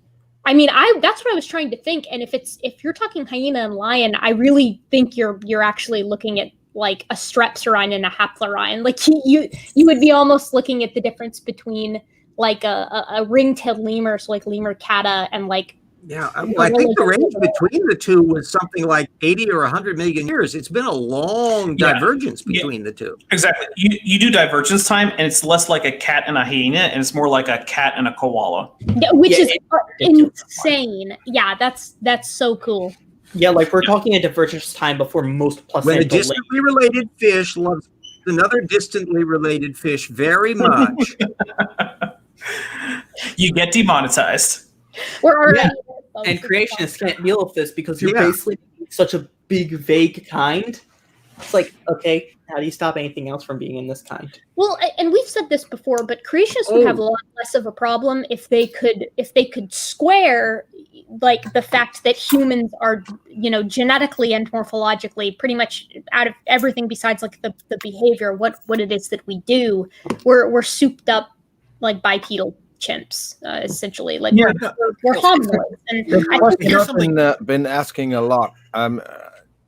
I mean, that's what I was trying to think. And if you're talking hyena and lion, I really think you're actually looking at like a strepsirrhine and a haplorhine. Like you would be almost looking at the difference between like a ring-tailed lemur, so like lemur cata, and like. Yeah, well, I think the range between the two was something like 80 or 100 million years. It's been a long divergence between the two. Exactly. You do divergence time, and it's less like a cat and a hyena, and it's more like a cat and a koala. Yeah, which is insane. Yeah, that's so cool. Yeah, like we're talking a divergence time before most When a distantly related fish loves another distantly related fish very much. You get demonetized. We're already and creationists can't deal with this because you're basically such a big, vague kind. It's like, okay, how do you stop anything else from being in this kind? Well, and we've said this before, but creationists would have a lot less of a problem if they could square like the fact that humans are, genetically and morphologically pretty much out of everything besides like the behavior, what it is that we do, we're souped up like bipedal chimps, essentially. Like we're hominoids. And the question I've been asking a lot.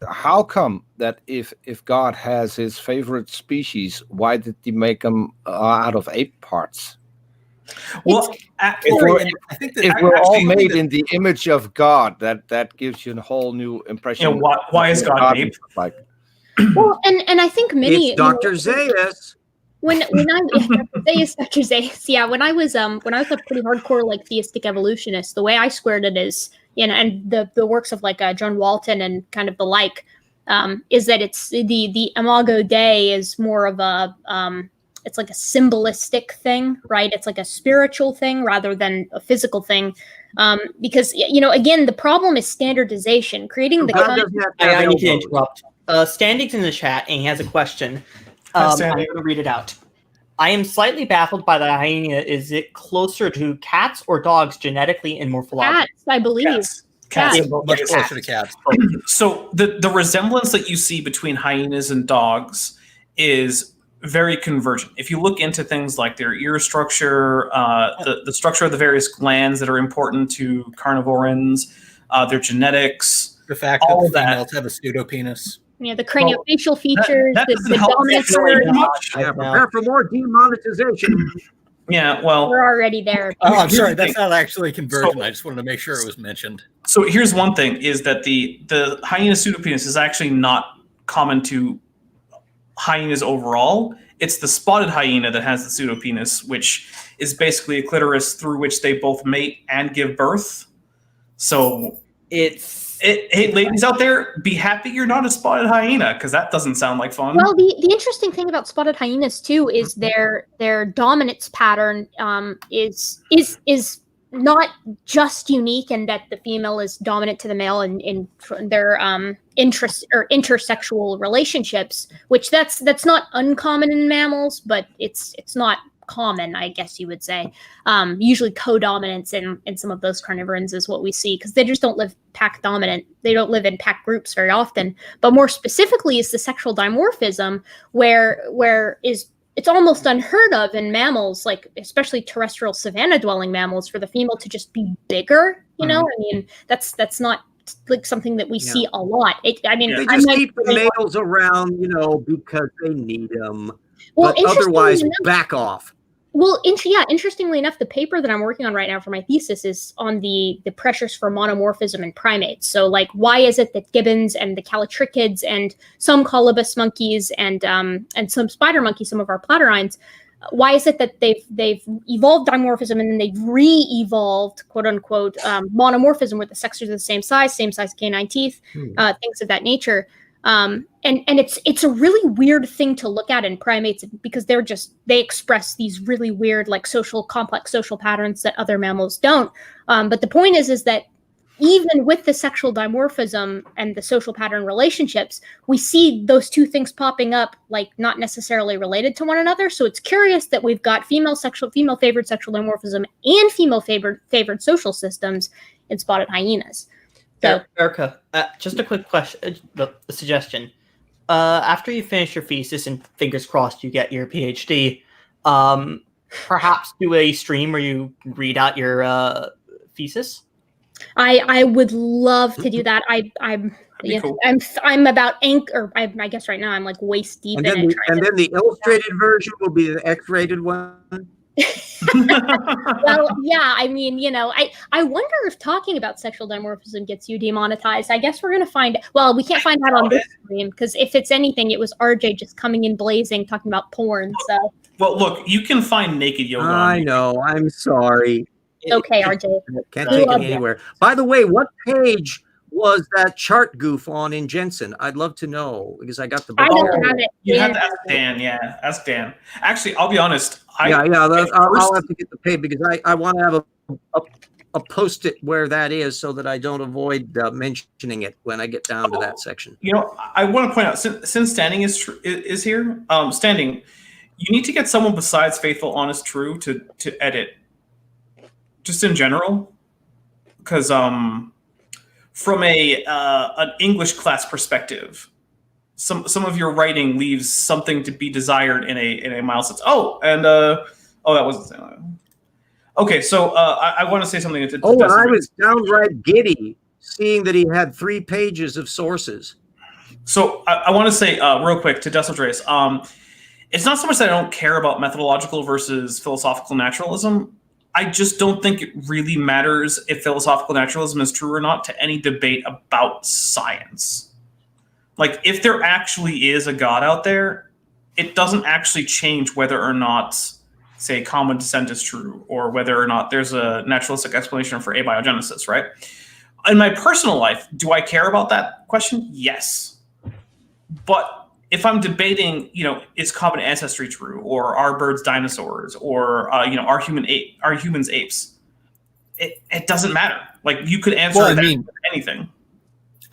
How come that if God has his favorite species, why did he make them out of ape parts? Well, if we're all made in the image of God, that gives you a whole new impression. Why is God an ape? Like? Well, and I think many. It's Dr. Zaius. When Dr. Zaius, yeah, when I was a pretty hardcore like theistic evolutionist, the way I squared it is, and the works of like John Walton and kind of the like, is that it's the Imago Dei is more of a it's like a symbolistic thing, right? It's like a spiritual thing rather than a physical thing, because again the problem is standardization, creating the. I need to interrupt. Standing's in the chat and he has a question. I'm going to read it out. I am slightly baffled by the hyena. Is it closer to cats or dogs genetically and morphologically? Cats, I believe. Cats. Much closer to cats. So the resemblance that you see between hyenas and dogs is very convergent. If you look into things like their ear structure, the structure of the various glands that are important to carnivorans, their genetics, the fact that the females have a pseudopenis. Yeah, the craniofacial features, the dominant much. Yeah, prepare for more demonetization. Yeah, well, we're already there. Oh, I'm sorry, that's not actually convergent. I just wanted to make sure it was mentioned. So here's one thing: is that the hyena pseudopenis is actually not common to hyenas overall. It's the spotted hyena that has the pseudopenis, which is basically a clitoris through which they both mate and give birth. So hey, ladies out there, be happy you're not a spotted hyena, because that doesn't sound like fun. Well, the interesting thing about spotted hyenas too is their dominance pattern is not just unique in that the female is dominant to the male in their interest or intersexual relationships, which that's not uncommon in mammals, but it's not common, I guess you would say. Usually co-dominance in some of those carnivorans is what we see, because they just don't live pack dominant. They don't live in pack groups very often. But more specifically is the sexual dimorphism, where it's almost unheard of in mammals, like especially terrestrial savanna-dwelling mammals, for the female to just be bigger. You know, I mean, that's not like something that we see a lot. They just keep the males around, because they need them. Well, but otherwise, back off. Well, interestingly enough, the paper that I'm working on right now for my thesis is on the pressures for monomorphism in primates. So, like, why is it that gibbons and the callitrichids and some colobus monkeys and some spider monkeys, some of our platyrrhines, why is it that they've evolved dimorphism and then they've re-evolved, quote unquote, monomorphism, where the sexes are the same size canine teeth, things of that nature. And it's a really weird thing to look at in primates, because they express these really weird, like, complex social patterns that other mammals don't. But the point is that even with the sexual dimorphism and the social pattern relationships, we see those two things popping up, like, not necessarily related to one another. So it's curious that we've got female favored sexual dimorphism and female favored social systems in spotted hyenas. So, Erica, just a quick question, a suggestion. After you finish your thesis, and fingers crossed you get your PhD, perhaps do a stream where you read out your thesis. I would love to do that. Cool. I'm about I guess right now I'm like waist deep in it. And then the illustrated version will be the X-rated one. Well, yeah, I mean, I wonder if talking about sexual dimorphism gets you demonetized. I guess we're gonna find. Well, we can't find out on this stream, because if it's anything, it was RJ just coming in blazing talking about porn. So. Well, look, you can find naked yoga. I know. I'm sorry. Okay, RJ. Can't take it anywhere. By the way, what page was that chart goof on in Jensen? I'd love to know, because I got the book. I don't have it. You have to ask Dan. Yeah, ask Dan. Actually, I'll be honest. I'll have to get the page, because I want to have a post-it where that is, so that I don't avoid mentioning it when I get down to that section. I want to point out, since Standing is here, Standing, you need to get someone besides Faithful, Honest, True to edit, just in general, because from an English class perspective, some of your writing leaves something to be desired in a milestone. That wasn't. Okay, so I want to say something. I was downright giddy seeing that he had 3 pages of sources. So I want to say real quick to Desildrace, it's not so much that I don't care about methodological versus philosophical naturalism. I just don't think it really matters if philosophical naturalism is true or not to any debate about science. Like, if there actually is a God out there, it doesn't actually change whether or not, say, common descent is true, or whether or not there's a naturalistic explanation for abiogenesis, right? In my personal life, do I care about that question? Yes. But if I'm debating, is common ancestry true, or are birds dinosaurs, or are humans apes? It doesn't matter. Like, you could answer anything.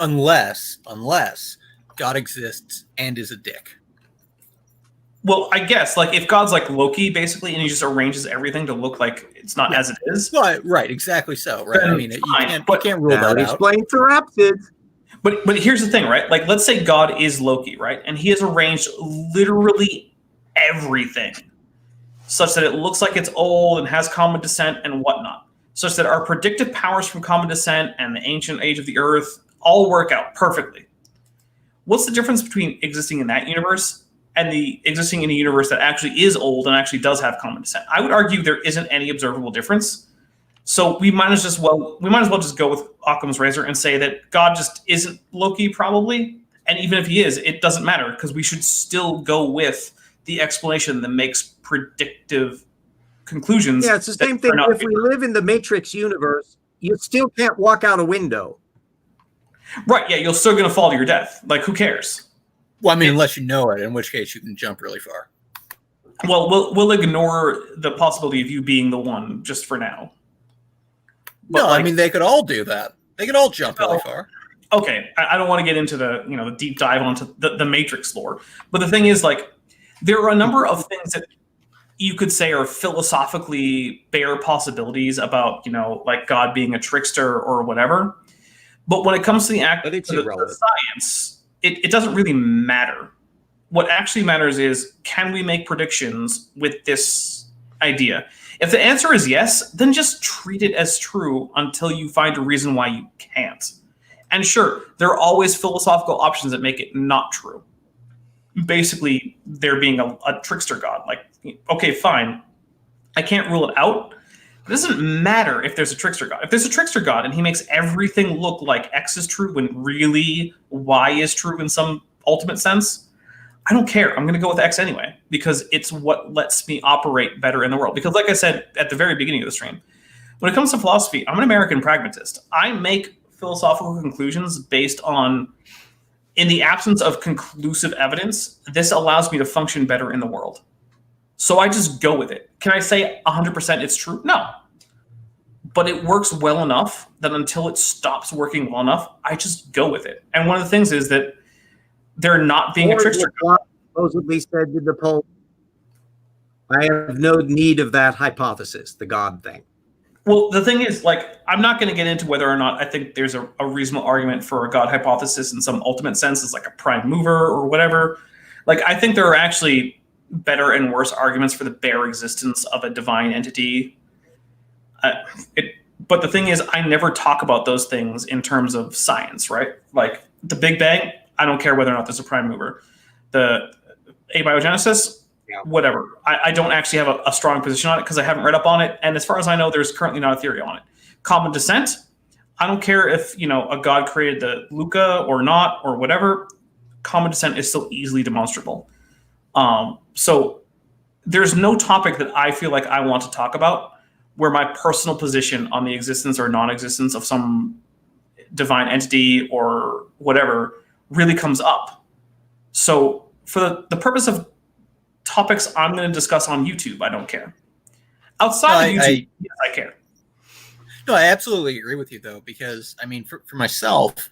Unless God exists and is a dick. Well, I guess, like, if God's like Loki, basically, and he just arranges everything to look like it's not as it is. Right, exactly so. Right. I mean, you can't rule that out. Explain Therapsids. But here's the thing, right? Like, let's say God is Loki, right? And he has arranged literally everything such that it looks like it's old and has common descent and whatnot, such that our predictive powers from common descent and the ancient age of the earth all work out perfectly. What's the difference between existing in that universe and the existing in a universe that actually is old and actually does have common descent? I would argue there isn't any observable difference. So we might as well just go with Occam's razor and say that God just isn't Loki, probably. And even if he is, it doesn't matter, because we should still go with the explanation that makes predictive conclusions. Yeah, it's the same thing. If we live in the Matrix universe, you still can't walk out a window. Right, yeah, you're still going to fall to your death. Like, who cares? Well, I mean, unless you know it, in which case you can jump really far. Well, we'll ignore the possibility of you being the one just for now. But no, I mean they could all do that. They could all jump really far. Okay, I don't want to get into the deep dive onto the Matrix lore, but the thing is, like, there are a number of things that you could say are philosophically bare possibilities about, like God being a trickster or whatever. But when it comes to the act of the science, it doesn't really matter. What actually matters is, can we make predictions with this idea? If the answer is yes, then just treat it as true until you find a reason why you can't. And sure, there are always philosophical options that make it not true. Basically, there being a trickster god. Like, okay, fine. I can't rule it out. It doesn't matter if there's a trickster god. If there's a trickster god and he makes everything look like X is true when really Y is true in some ultimate sense, I don't care. I'm going to go with X anyway, because it's what lets me operate better in the world. Because like I said at the very beginning of the stream, when it comes to philosophy, I'm an American pragmatist. I make philosophical conclusions based on, in the absence of conclusive evidence, this allows me to function better in the world. So I just go with it. Can I say 100% it's true? No. But it works well enough that until it stops working well enough, I just go with it. And one of the things is that they're not being a trickster. Supposedly said to the Pope, I have no need of that hypothesis, the God thing. Well, the thing is, like, I'm not going to get into whether or not I think there's a reasonable argument for a God hypothesis in some ultimate sense as like a prime mover or whatever. Like, I think there are actually better and worse arguments for the bare existence of a divine entity. But the thing is, I never talk about those things in terms of science, right? Like, the Big Bang, I don't care whether or not there's a prime mover. The abiogenesis, whatever. I don't actually have a strong position on it because I haven't read up on it. And as far as I know, there's currently not a theory on it. Common descent, I don't care if, a god created the Luca or not or whatever. Common descent is still easily demonstrable. So there's no topic that I feel like I want to talk about where my personal position on the existence or non-existence of some divine entity or whatever really comes up. So for the purpose of topics I'm going to discuss on YouTube, I don't care. Outside of YouTube, yes, I care. No, I absolutely agree with you, though, because, I mean, for myself,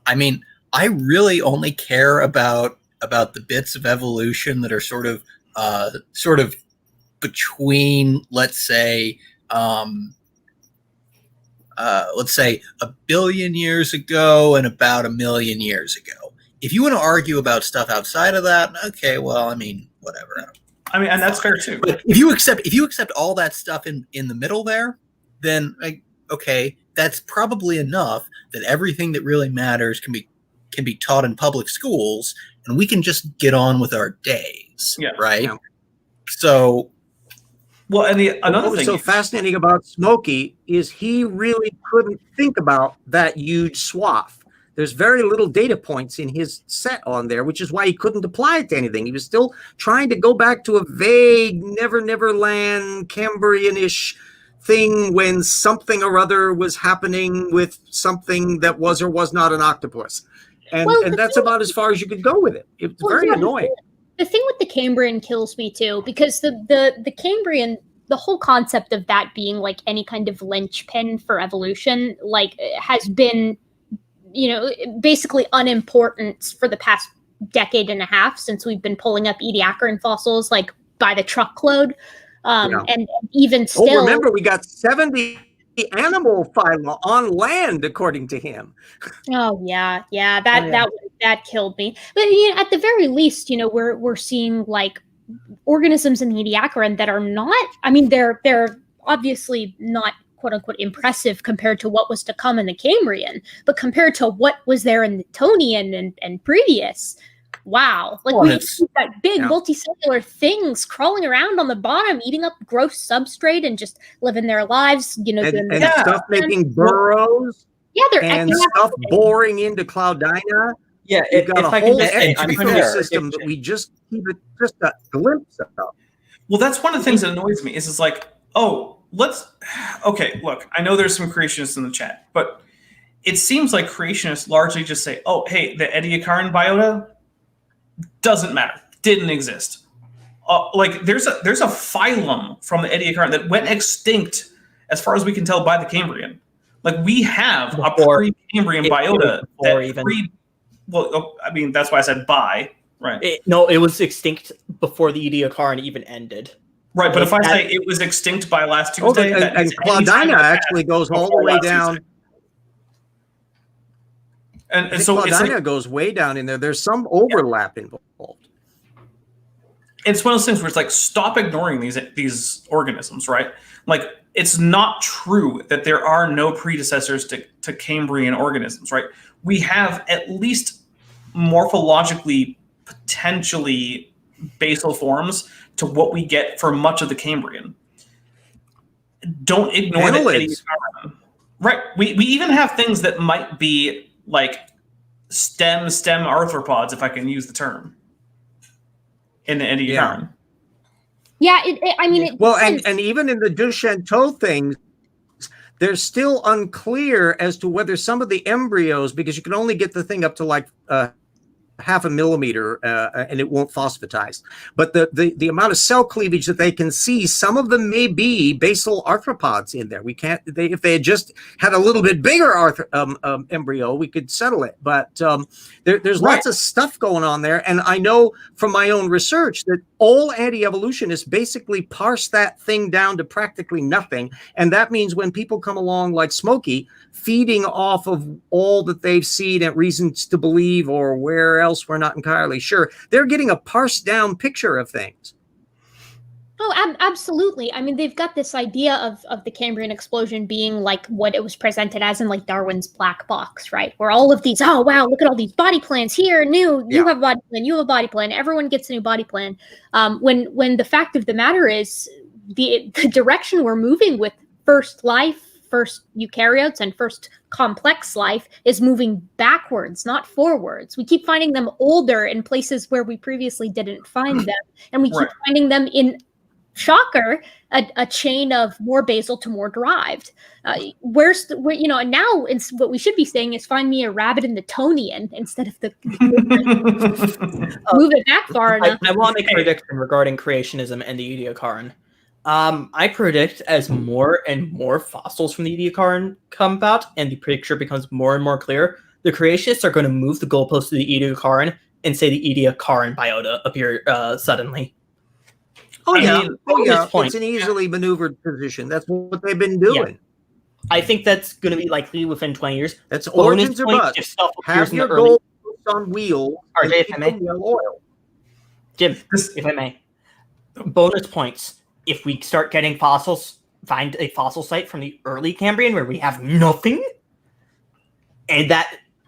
I mean, I really only care about the bits of evolution that are sort of between, let's say, a billion years ago and about 1 million years ago. If you want to argue about stuff outside of that, okay, well, I mean, whatever. I mean, and that's fair too. But if you accept all that stuff in the middle there, then okay, that's probably enough that everything that really matters can be taught in public schools, and we can just get on with our days, right? Yeah. So, well, and another thing so fascinating about Smokey is he really couldn't think about that huge swath. There's very little data points in his set on there, which is why he couldn't apply it to anything. He was still trying to go back to a vague Neverland Cambrian-ish thing when something or other was happening with something that was or was not an octopus. And that's about as far as you could go with it. It's very annoying. The thing with the Cambrian kills me too, because the Cambrian, the whole concept of that being like any kind of linchpin for evolution, like, has been, basically unimportant for the past decade and a half since we've been pulling up Ediacaran fossils like by the truckload. And even still, remember, we got 70 animal phyla on land, according to him. That killed me. But at the very least, we're seeing like organisms in the Ediacaran that are not. I mean, they're obviously not quote unquote impressive compared to what was to come in the Cambrian, but compared to what was there in the Tonian and previous. Wow. Like, we've got big multicellular things crawling around on the bottom, eating up gross substrate and just living their lives, and stuff making burrows. Yeah, they're and stuff boring into Cloudina. Yeah, we've got a whole extra system that we just keep it just a glimpse of. Well, that's one of the things that annoys me is like, okay, look, I know there's some creationists in the chat, but it seems like creationists largely just say, oh, hey, the Ediacaran biota doesn't matter, didn't exist. Like, there's a phylum from the Ediacaran that went extinct, as far as we can tell, by the Cambrian. Like we have a Before- pre-Cambrian it was biota before that even. well, I mean that's why I said bi, right? It was extinct before the Ediacaran even ended. Right, but Like if I that- say it was extinct by last Oh, Tuesday, that and means any time Claudina in the past actually goes all the before way last down. Tuesday. And I think so it's Claudina like, goes way down in there. There's some overlap involved. it's one of those things where it's like stop ignoring these organisms, right? Like it's not true that there are no predecessors to Cambrian organisms, right? We have at least morphologically potentially basal forms to what we get for much of the Cambrian. Don't ignore that. Annelids. Right. We even have things that might be like stem arthropods, if I can use the term, in the Ediacaran. Yeah, I mean, it Well, depends. and even in the Duchanteau things, they're still unclear as to whether some of the embryos, because you can only get the thing up to like half a millimeter and it won't phosphatize. But the amount of cell cleavage that they can see, some of them may be basal arthropods in there. We can't, if they had just had a little bit bigger embryo, we could settle it. But there's lots of stuff going on there. And I know from my own research that all anti-evolutionists basically parse that thing down to practically nothing. And that means when people come along like Smokey, feeding off of all that they've seen and reasons to believe, or where else we're not entirely sure, they're getting a parsed down picture of things. Oh, absolutely. I mean, they've got this idea of the Cambrian explosion being like what it was presented as in like Darwin's black box, right? Where all of these, oh wow, look at all these body plans here, new, you have a body plan, you have a body plan, everyone gets a new body plan. When the fact of the matter is the direction we're moving with first life, first eukaryotes, and first complex life is moving backwards, not forwards. We keep finding them older in places where we previously didn't find them, and we keep finding them in, shocker, a chain of more basal to more derived. And now what we should be saying is find me a rabbit in the Tonian instead of the move it back far enough. I want to make a prediction regarding creationism and the Ediacaran. I predict as more and more fossils from the Ediacaran come about and the picture becomes more and more clear, the creationists are going to move the goalpost to the Ediacaran and say the Ediacaran biota appear suddenly. It's an easily maneuvered position. That's what they've been doing. Yeah. I think that's going to be likely within 20 years. That's origins or bust. If stuff have your gold on wheels. RJ, if I may. Jim, if I may. Bonus points. If we start getting fossils, find a fossil site from the early Cambrian where we have nothing, and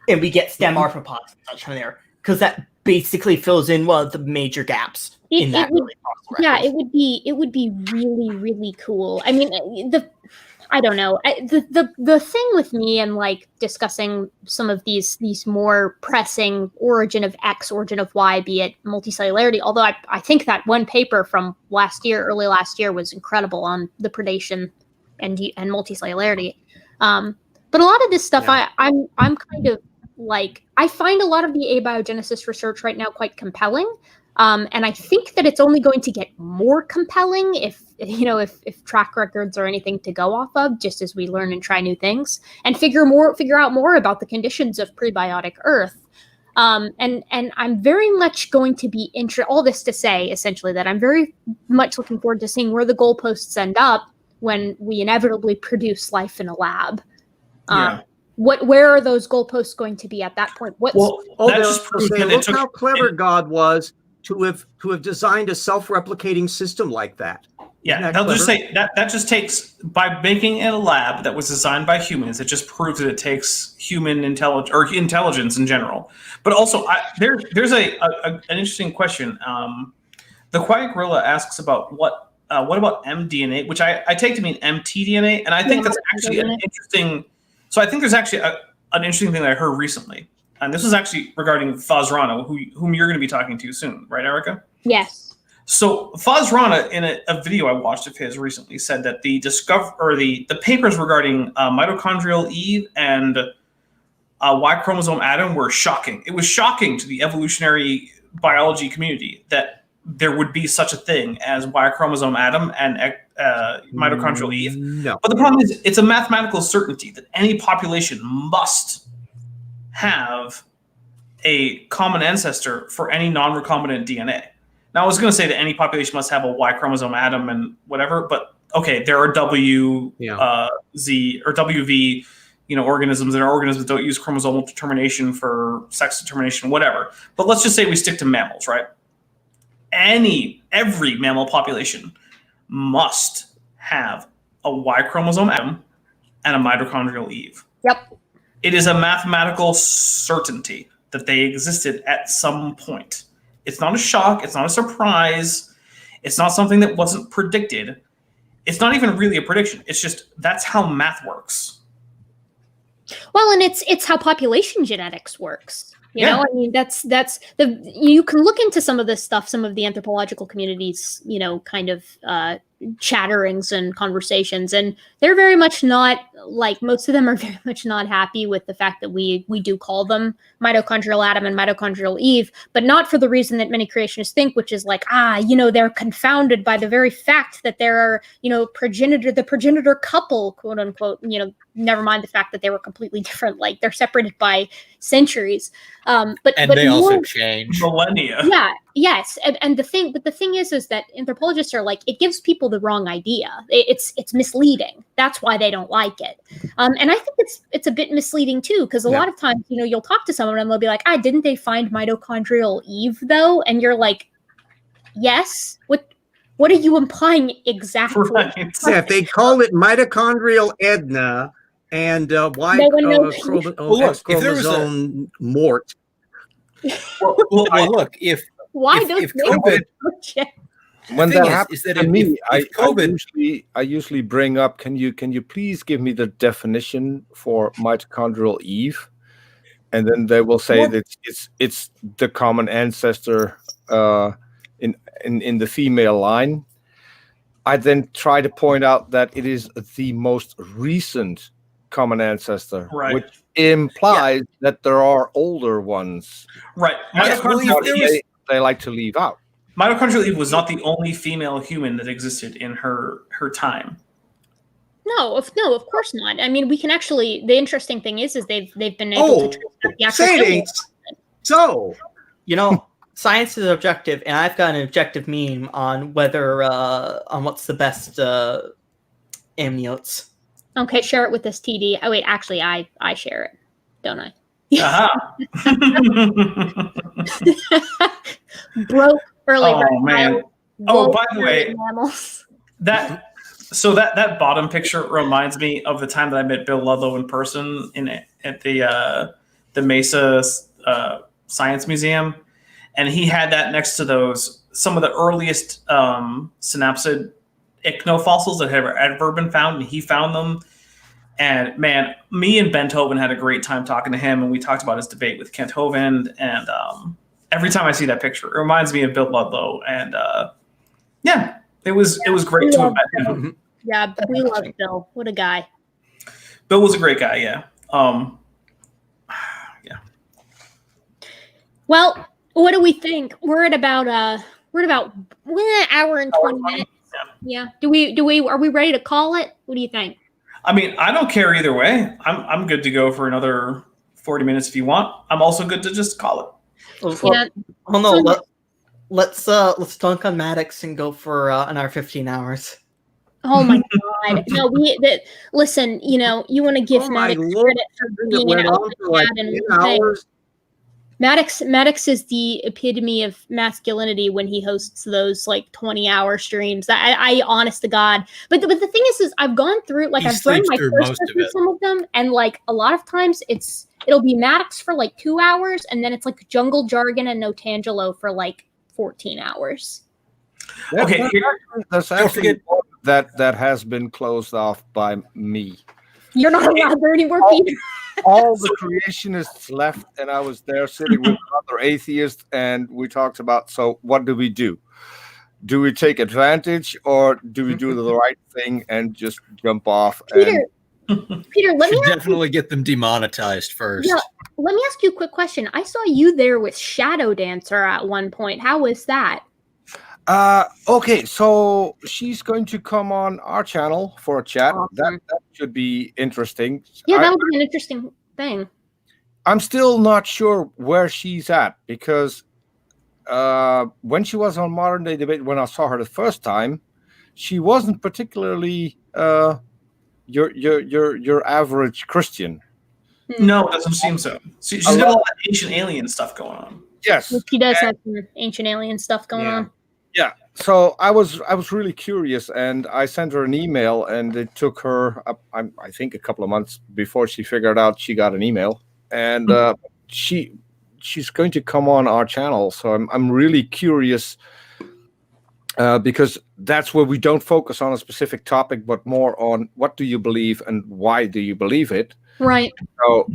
we get stem arthropods and such from there, because that basically fills in one of the major gaps in that early fossil record. Yeah, it would be really, really cool. I mean, I don't know. The thing with me and like discussing some of these more pressing origin of X, origin of Y, be it multicellularity, although I think that one paper from early last year was incredible on the predation and multicellularity. But a lot of this stuff, I'm kind of like, I find a lot of the abiogenesis research right now quite compelling. And I think that it's only going to get more compelling if track records are anything to go off of, just as we learn and try new things and figure out more about the conditions of prebiotic Earth. And I'm very much going to be all this to say essentially that I'm very much looking forward to seeing where the goalposts end up when we inevitably produce life in a lab. Where are those goalposts going to be at that point? Look how clever God was to have designed a self-replicating system like that. Yeah, they'll just say that just takes, by making it a lab that was designed by humans, it just proves that it takes human intelligence in general. But also, there's an interesting question. The Quiet Gorilla asks about what about mDNA, which I take to mean mtDNA, and I think that's actually an interesting. So I think there's actually an interesting thing that I heard recently, and this was actually regarding Fazrana, whom you're going to be talking to soon, right, Erica? Yes. So Fazrana, in a video I watched of his recently, said that the papers regarding mitochondrial Eve and Y chromosome Adam were shocking. It was shocking to the evolutionary biology community that there would be such a thing as Y chromosome Adam and mitochondrial Eve. No. But the problem is, it's a mathematical certainty that any population must have a common ancestor for any non-recombinant DNA. Now, I was going to say that any population must have a Y chromosome Adam and whatever, but okay, there are Z or WV, organisms. There are organisms that don't use chromosomal determination for sex determination, whatever. But let's just say we stick to mammals, right? Every mammal population must have a Y chromosome Adam and a mitochondrial Eve. Yep. It is a mathematical certainty that they existed at some point. It's not a shock. It's not a surprise. It's not something that wasn't predicted. It's not even really a prediction. It's just that's how math works. Well, and it's how population genetics works. You know, I mean, you can look into some of this stuff, some of the anthropological communities, kind of chatterings and conversations, and they're very much not like, most of them are very much not happy with the fact that we do call them mitochondrial Adam and mitochondrial Eve, but not for the reason that many creationists think, which is like, they're confounded by the very fact that there are, the progenitor couple, quote unquote, never mind the fact that they were completely different, like they're separated by centuries. But they also change millennia. Yeah. Yes. And the thing is that anthropologists are like, it gives people the wrong idea. It's misleading. That's why they don't like it. And I think it's a bit misleading too, because a lot of times, you'll talk to someone and they'll be like, didn't they find mitochondrial Eve though? And you're like, yes. What are you implying exactly? Right. Yeah, if they call it mitochondrial Edna and Y chromosome Mort. Well, look, if COVID, when that happens that to me, I usually bring up, can you please give me the definition for mitochondrial Eve? And then they will say that it's the common ancestor in the female line. I then try to point out that it is the most recent common ancestor, which implies that there are older ones. Right. They like to leave out. Mitochondrial Eve was not the only female human that existed in her time. No, of course not. I mean, we can actually. The interesting thing is they've been able to trace the actual. So, science is objective, and I've got an objective meme on whether on what's the best amniotes. Okay, share it with this TD. Oh wait, actually, I share it, don't I? Broke early. Oh man! By the way, mammals. That bottom picture reminds me of the time that I met Bill Ludlow in person at the Mesa Science Museum, and he had that next to some of the earliest synapsid ichnofossils that have ever been found, and he found them. And man, me and Benthoven had a great time talking to him, and we talked about his debate with Kent Hovind. And every time I see that picture, it reminds me of Bill Ludlow. And it was great to have met him. Yeah, we love Bill. What a guy. Bill was a great guy. Yeah. Well, what do we think? We're at about an hour and 20 minutes. Yeah. Are we ready to call it? What do you think? I mean, I don't care either way. I'm good to go for another 40 minutes if you want. I'm also good to just call it. Let's dunk on Maddox and go for an hour 15 hours. Oh my God! No, listen. You want to give Maddox credit for being an hours. Maddox is the epitome of masculinity when he hosts those 20-hour streams. I honest to God. But the thing is I've gone through I've run my first through some of them, and a lot of times it'll be Maddox for 2 hours, and then it's Jungle Jargon and Notangelo for 14 hours. Okay, there's actually that has been closed off by me. You're not allowed there anymore, Peter. All the creationists left, and I was there sitting with another atheist, and we talked about, so what do we do? Do we take advantage, or do we do the right thing and just jump off? Peter, let me definitely get them demonetized first. Yeah, let me ask you a quick question. I saw you there with Shadow Dancer at one point. How was that? Okay, so she's going to come on our channel for a chat. Awesome. That should be interesting. Yeah, that would be an interesting thing. I'm still not sure where she's at because when she was on Modern Day Debate, when I saw her the first time, she wasn't particularly your average Christian. No, it doesn't seem so. She's got a lot of ancient alien stuff going on. Yes, She does have some ancient alien stuff going on. Yeah, so I was really curious, and I sent her an email, and it took her I think a couple of months before she figured out she got an email, and she's going to come on our channel. So I'm really curious because that's where we don't focus on a specific topic, but more on what do you believe and why do you believe it. Right. So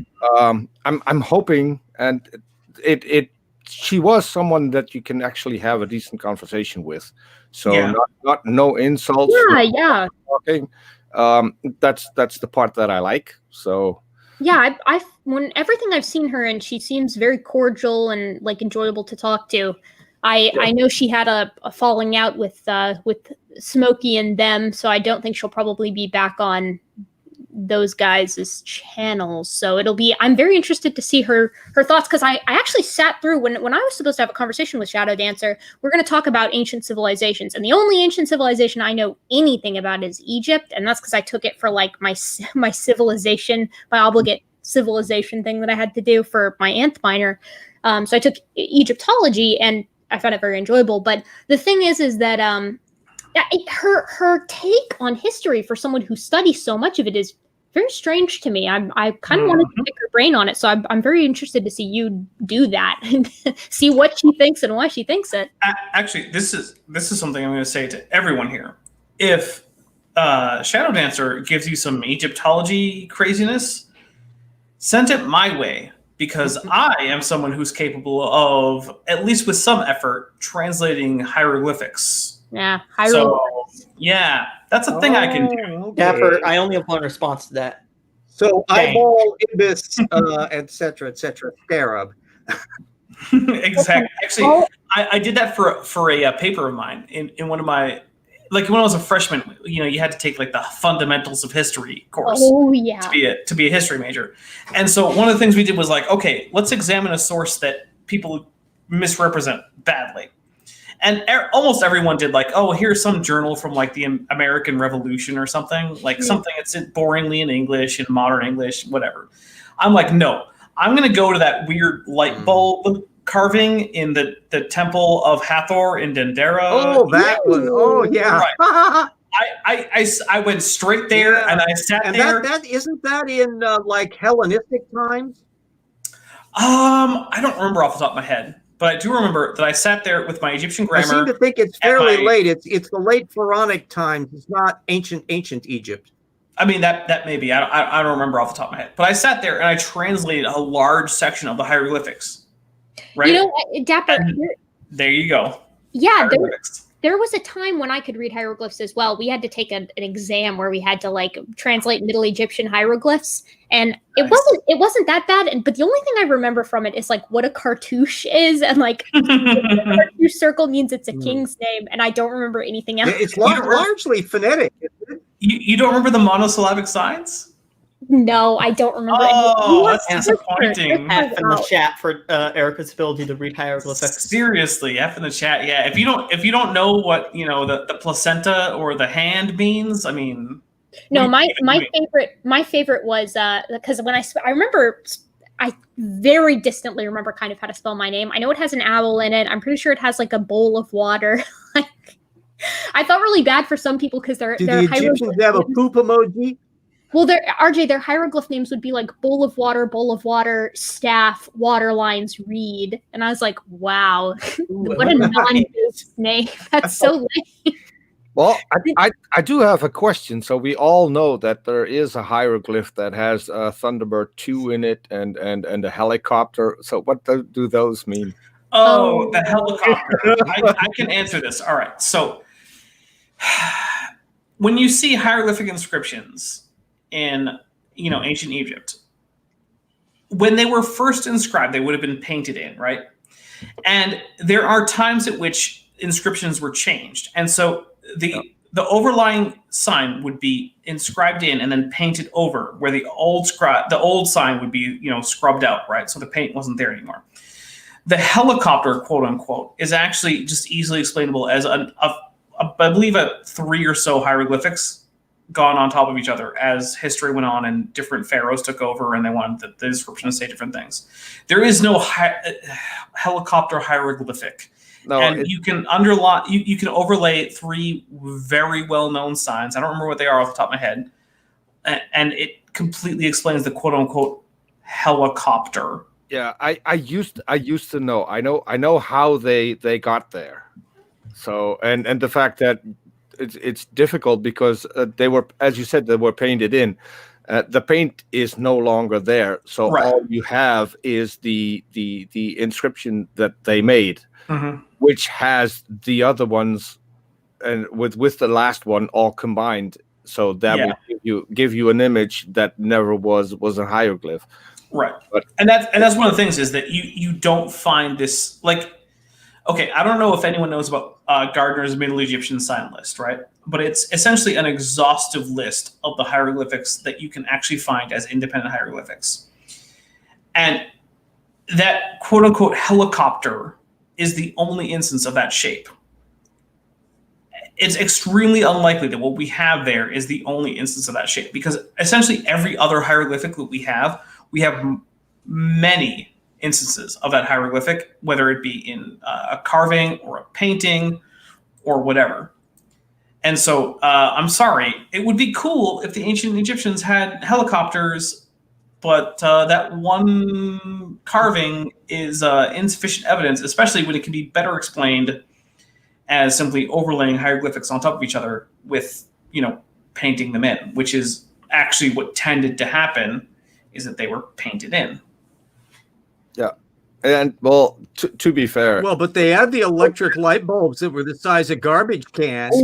I'm hoping, and she was someone that you can actually have a decent conversation with. So not no insults. Yeah. Talking. That's the part that I like. So yeah, when everything I've seen her in, she seems very cordial and like enjoyable to talk to. I know she had a falling out with Smokey and them, so I don't think she'll probably be back on those guys' channels. So I'm very interested to see her thoughts, because I actually sat through when I was supposed to have a conversation with Shadow Dancer. We're going to talk about ancient civilizations, and the only ancient civilization I know anything about is Egypt, and that's because I took it for like my civilization, my obligate civilization thing that I had to do for my nth minor. So I took Egyptology, and I found it very enjoyable. But the thing is that her take on history for someone who studies so much of it is very strange to me. I kind of wanted to pick her brain on it, so I'm very interested to see you do that and see what she thinks and why she thinks it. Actually, this is something I'm going to say to everyone here. If Shadow Dancer gives you some Egyptology craziness, send it my way, because I am someone who's capable of, at least with some effort, translating hieroglyphics. Yeah, hieroglyphics. So, yeah, that's a thing I can do. Okay. Dapper, I only have one response to that. So eyeball, ibis, etc., scarab. Exactly. Actually, I did that for a paper of mine in one of my, like when I was a freshman. You know, you had to take like the fundamentals of history course. Oh yeah. To be a history major, and so one of the things we did was like, okay, let's examine a source that people misrepresent badly. And almost everyone did like, oh, here's some journal from like the American Revolution or something, like something that's boringly in English, in modern English, whatever. I'm like, no, I'm going to go to that weird light bulb carving in the Temple of Hathor in Dendera. Oh, that one. Oh, yeah. Right. I went straight there and I sat there. That isn't that in like Hellenistic times? I don't remember off the top of my head. But I do remember that I sat there with my Egyptian grammar. I seem to think it's fairly late. It's the late Pharaonic times. It's not ancient Egypt. I mean, that may be. I don't remember off the top of my head. But I sat there and I translated a large section of the hieroglyphics. Right? You know, Dapper. There you go. Yeah, there was a time when I could read hieroglyphs as well. We had to take an exam where we had to like translate Middle Egyptian hieroglyphs, and it wasn't that bad. But the only thing I remember from it is like what a cartouche is, and like the cartouche circle means it's a king's name, and I don't remember anything else. It's largely phonetic. You don't remember the monosyllabic signs? No, I don't remember. Oh, that's disappointing. F in the chat for Erica's ability to read hieroglyphics. Seriously, F in the chat. Yeah, if you don't know what the placenta or the hand means, I mean. No, my favorite was because when I remember, I very distantly remember kind of how to spell my name. I know it has an owl in it. I'm pretty sure it has like a bowl of water. I felt really bad for some people because do the Egyptians have a poop emoji? Well, their hieroglyph names would be like bowl of water, staff, water lines, reed. And I was like, wow, what a non-based name. That's so lame. Well, I do have a question. So we all know that there is a hieroglyph that has Thunderbird 2 in it and a helicopter. So what do those mean? Oh, the helicopter. I can answer this. All right. So when you see hieroglyphic inscriptions in ancient Egypt, when they were first inscribed, they would have been painted in, right? And there are times at which inscriptions were changed, and so the overlying sign would be inscribed in and then painted over, where the old sign would be scrubbed out, right? So the paint wasn't there anymore. The helicopter, quote unquote, is actually just easily explainable as I believe 3 or so hieroglyphics gone on top of each other as history went on and different pharaohs took over and they wanted the description to say different things. There is no helicopter hieroglyphic. No, and you can you can overlay 3 very well-known signs. I don't remember what they are off the top of my head, and it completely explains the quote-unquote helicopter. Yeah, I used to know. I know how they got there. So and the fact that it's difficult because they were, as you said, they were painted in. The paint is no longer there, so all you have is the inscription that they made. Mm-hmm. Which has the other ones, and with the last one all combined, so that would give you an image that never was a hieroglyph, right? And that's one of the things is that you don't find this like, okay, I don't know if anyone knows about Gardner's Middle Egyptian sign list, right? But it's essentially an exhaustive list of the hieroglyphics that you can actually find as independent hieroglyphics, and that quote unquote helicopter is the only instance of that shape. It's extremely unlikely that what we have there is the only instance of that shape, because essentially every other hieroglyphic that we have many instances of that hieroglyphic, whether it be in a carving or a painting or whatever. And so I'm sorry, it would be cool if the ancient Egyptians had helicopters, but that one carving is insufficient evidence, especially when it can be better explained as simply overlaying hieroglyphics on top of each other with, painting them in, which is actually what tended to happen, is that they were painted in. Yeah. And, well, to be fair. Well, but they had the electric light bulbs that were the size of garbage cans.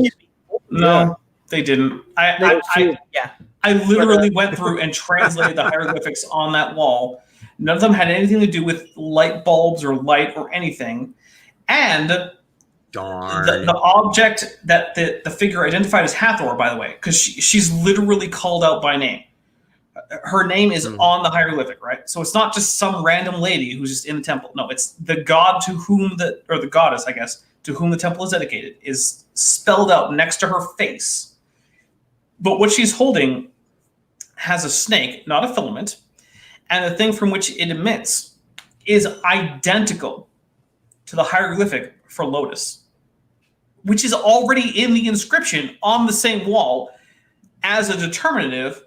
No, they didn't. I literally went through and translated the hieroglyphics on that wall. None of them had anything to do with light bulbs or light or anything. And the object that the figure identified as Hathor, by the way, because she's literally called out by name. Her name is on the hieroglyphic, right? So it's not just some random lady who's just in the temple. No, it's the god to whom the goddess, I guess, to whom the temple is dedicated, is spelled out next to her face. But what she's holding has a snake, not a filament, and the thing from which it emits is identical to the hieroglyphic for lotus, which is already in the inscription on the same wall as a determinative,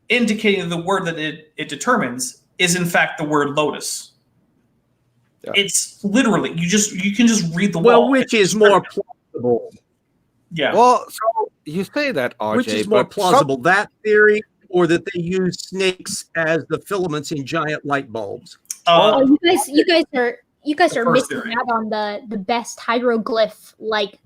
indicating the word that it determines is in fact the word lotus. Yeah. It's literally you can just read the wall. Well, which is more plausible. Yeah. Well, so you say that, RJ, which is more plausible, that theory, or that they use snakes as the filaments in giant light bulbs? You guys are missing out on the best hieroglyph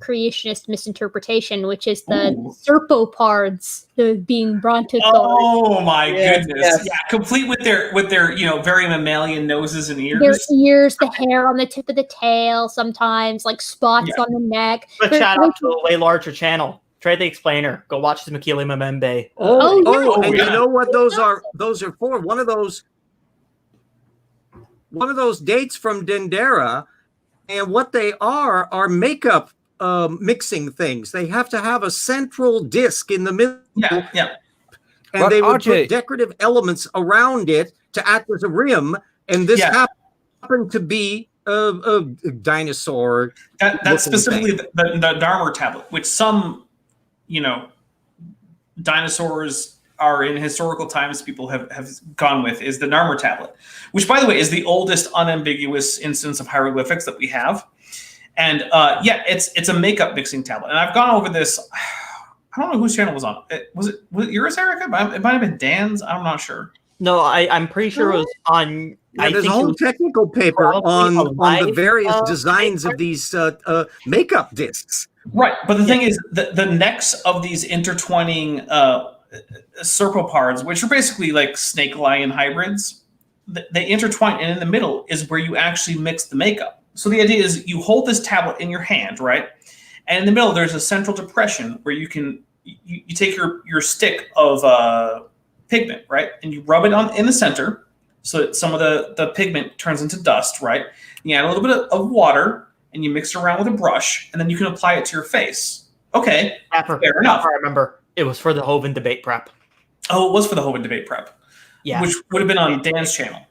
creationist misinterpretation, which is the serpopards being brontosaurs. Oh my goodness! Yes. Yeah, complete with their very mammalian noses and ears. Their ears, the hair on the tip of the tail, sometimes spots on the neck. But shout out to a way larger channel. Trade the Explainer. Go watch the Makili Mamembe. You know what those are? Those are for one of those dates from Dendera, and what they are makeup mixing things. They have to have a central disc in the middle. Yeah. And they would put decorative elements around it to act as a rim, and this happened to be a dinosaur. That's specifically the Dharma tablet, which some, dinosaurs are in historical times people have gone with, is the Narmer tablet, which, by the way, is the oldest unambiguous instance of hieroglyphics that we have. And it's a makeup mixing tablet. And I've gone over this. I don't know whose channel was on. Was it yours, Erica? It might have been Dan's. I'm not sure. No, I'm pretty sure it was on. There's a whole technical paper on the various designs of these makeup discs. Right, but the thing is, the necks of these intertwining serpopards, which are basically like snake lion hybrids, they intertwine, and in the middle is where you actually mix the makeup. So the idea is you hold this tablet in your hand, right? And in the middle, there's a central depression where you take your stick of pigment, right? And you rub it in the center so that some of the pigment turns into dust, right? And you add a little bit of water and you mix it around with a brush, and then you can apply it to your face. Okay, fair enough. I remember it was for the Hovind debate prep. Oh, it was for the Hovind debate prep. Yeah. Which would have been on Dan's channel.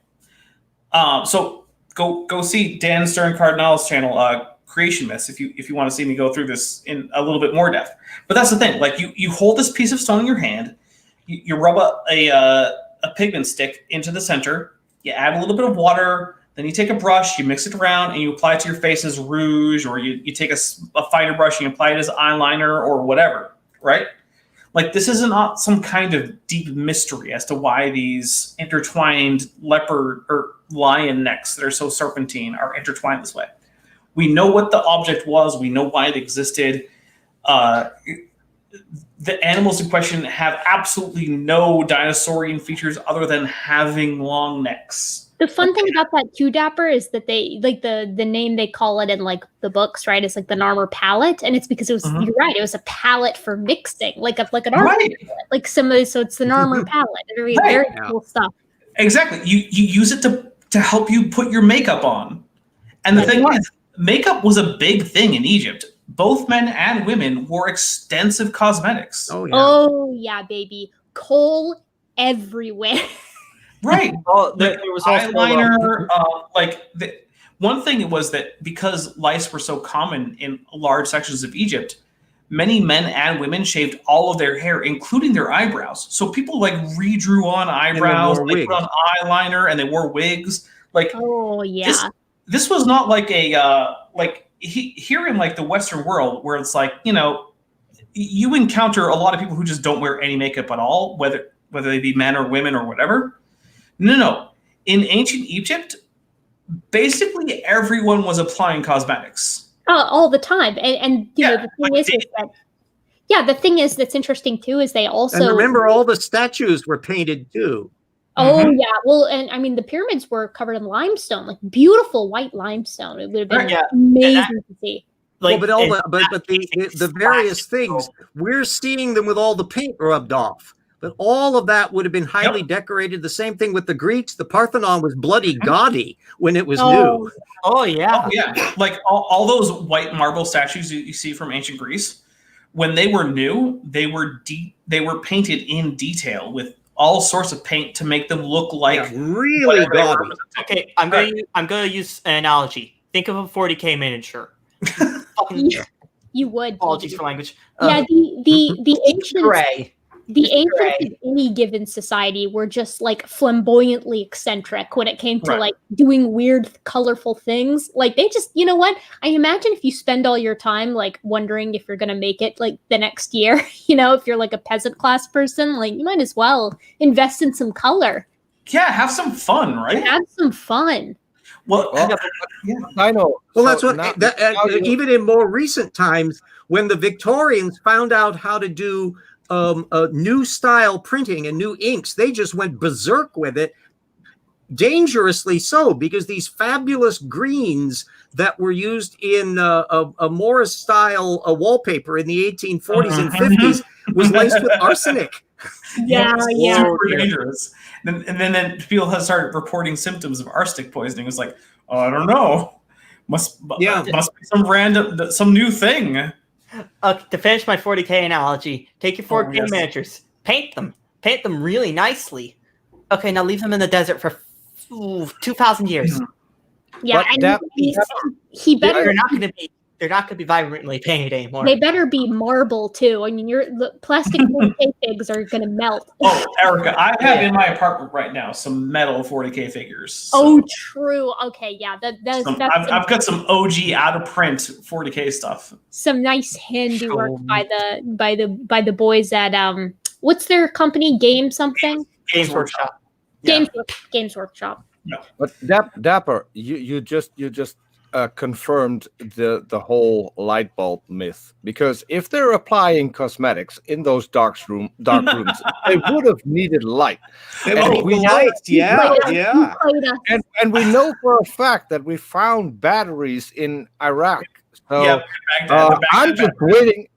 So go see Dan Stern Cardinal's channel, Creation Myths, if you want to see me go through this in a little bit more depth. But that's the thing. Like you hold this piece of stone in your hand, you rub a pigment stick into the center, you add a little bit of water, then you take a brush, you mix it around, and you apply it to your face as rouge, or you take a finer brush and you apply it as eyeliner or whatever, right? Like, this is not some kind of deep mystery as to why these intertwined leopard or lion necks that are so serpentine are intertwined this way. We know what the object was. We know why it existed. The animals in question have absolutely no dinosaurian features other than having long necks. The fun thing about that too, Dapper, is that they like the name they call it in like the books, right? It's like the Narmer palette, and it's because it was you're right. It was a palette for mixing, like an armor palette, like some of these. So it's the Narmer palette. Very cool stuff. Exactly. You use it to help you put your makeup on, and the thing is, makeup was a big thing in Egypt. Both men and women wore extensive cosmetics. Oh yeah, baby, coal everywhere. Right. There was eyeliner. One thing was that because lice were so common in large sections of Egypt, many men and women shaved all of their hair, including their eyebrows. So people like redrew on eyebrows, they put on eyeliner, and they wore wigs. Like, oh yeah, this was not like a here in like the Western world where it's like, you know, you encounter a lot of people who just don't wear any makeup at all, whether they be men or women or whatever. No. In ancient Egypt, basically everyone was applying cosmetics. All the time. And you know, the thing is that's interesting too is they also and remember all the statues were painted too. Oh yeah, well, and I mean the pyramids were covered in limestone, like beautiful white limestone. It would have been amazing to see. Like, but the various things we're seeing them with all the paint rubbed off. But all of that would have been highly decorated. The same thing with the Greeks. The Parthenon was bloody gaudy when it was new. Oh yeah. Oh, yeah. Like all those white marble statues you see from ancient Greece, when they were new, they were painted in detail with all sorts of paint to make them look like really gaudy. Okay, I'm gonna use an analogy. Think of a 40K miniature. You would. Apologies for language. Yeah, the ancient gray. The ancients of any given society were just like flamboyantly eccentric when it came to like doing weird, colorful things. Like they just, you know what? I imagine if you spend all your time like wondering if you're going to make it like the next year, you know, if you're like a peasant class person, like you might as well invest in some color. Yeah, have some fun, right? Have some fun. Well, I know. Well, that's what even in more recent times, when the Victorians found out how to do a new style printing and new inks, they just went berserk with it, dangerously so, because these fabulous greens that were used in a Morris style wallpaper in the 1840s and 50s was laced with arsenic. Yeah. Super dangerous. And then people have started reporting symptoms of arsenic poisoning. It's like, oh, I don't know, must be some new thing. To finish my 40K analogy, take your 4K miniatures, paint them really nicely. Okay, now leave them in the desert for 2,000 years. Yeah, and he better. They're not going to be vibrantly painted anymore. They better be marble too. I mean, the plastic 40K figs are going to melt. Oh, Erica, I have in my apartment right now some metal 40K figures. So. Oh, true. Okay, yeah, I've got some OG out of print 40K stuff. Some nice handiwork by the boys at what's their company? Games Workshop. Games Workshop. No. But Dapper, you just confirmed the whole light bulb myth, because if they're applying cosmetics in those dark rooms, they would have needed light. It And would we be know- light. Yeah, yeah. And we know for a fact that we found batteries in Iraq. So Yeah, Baghdad,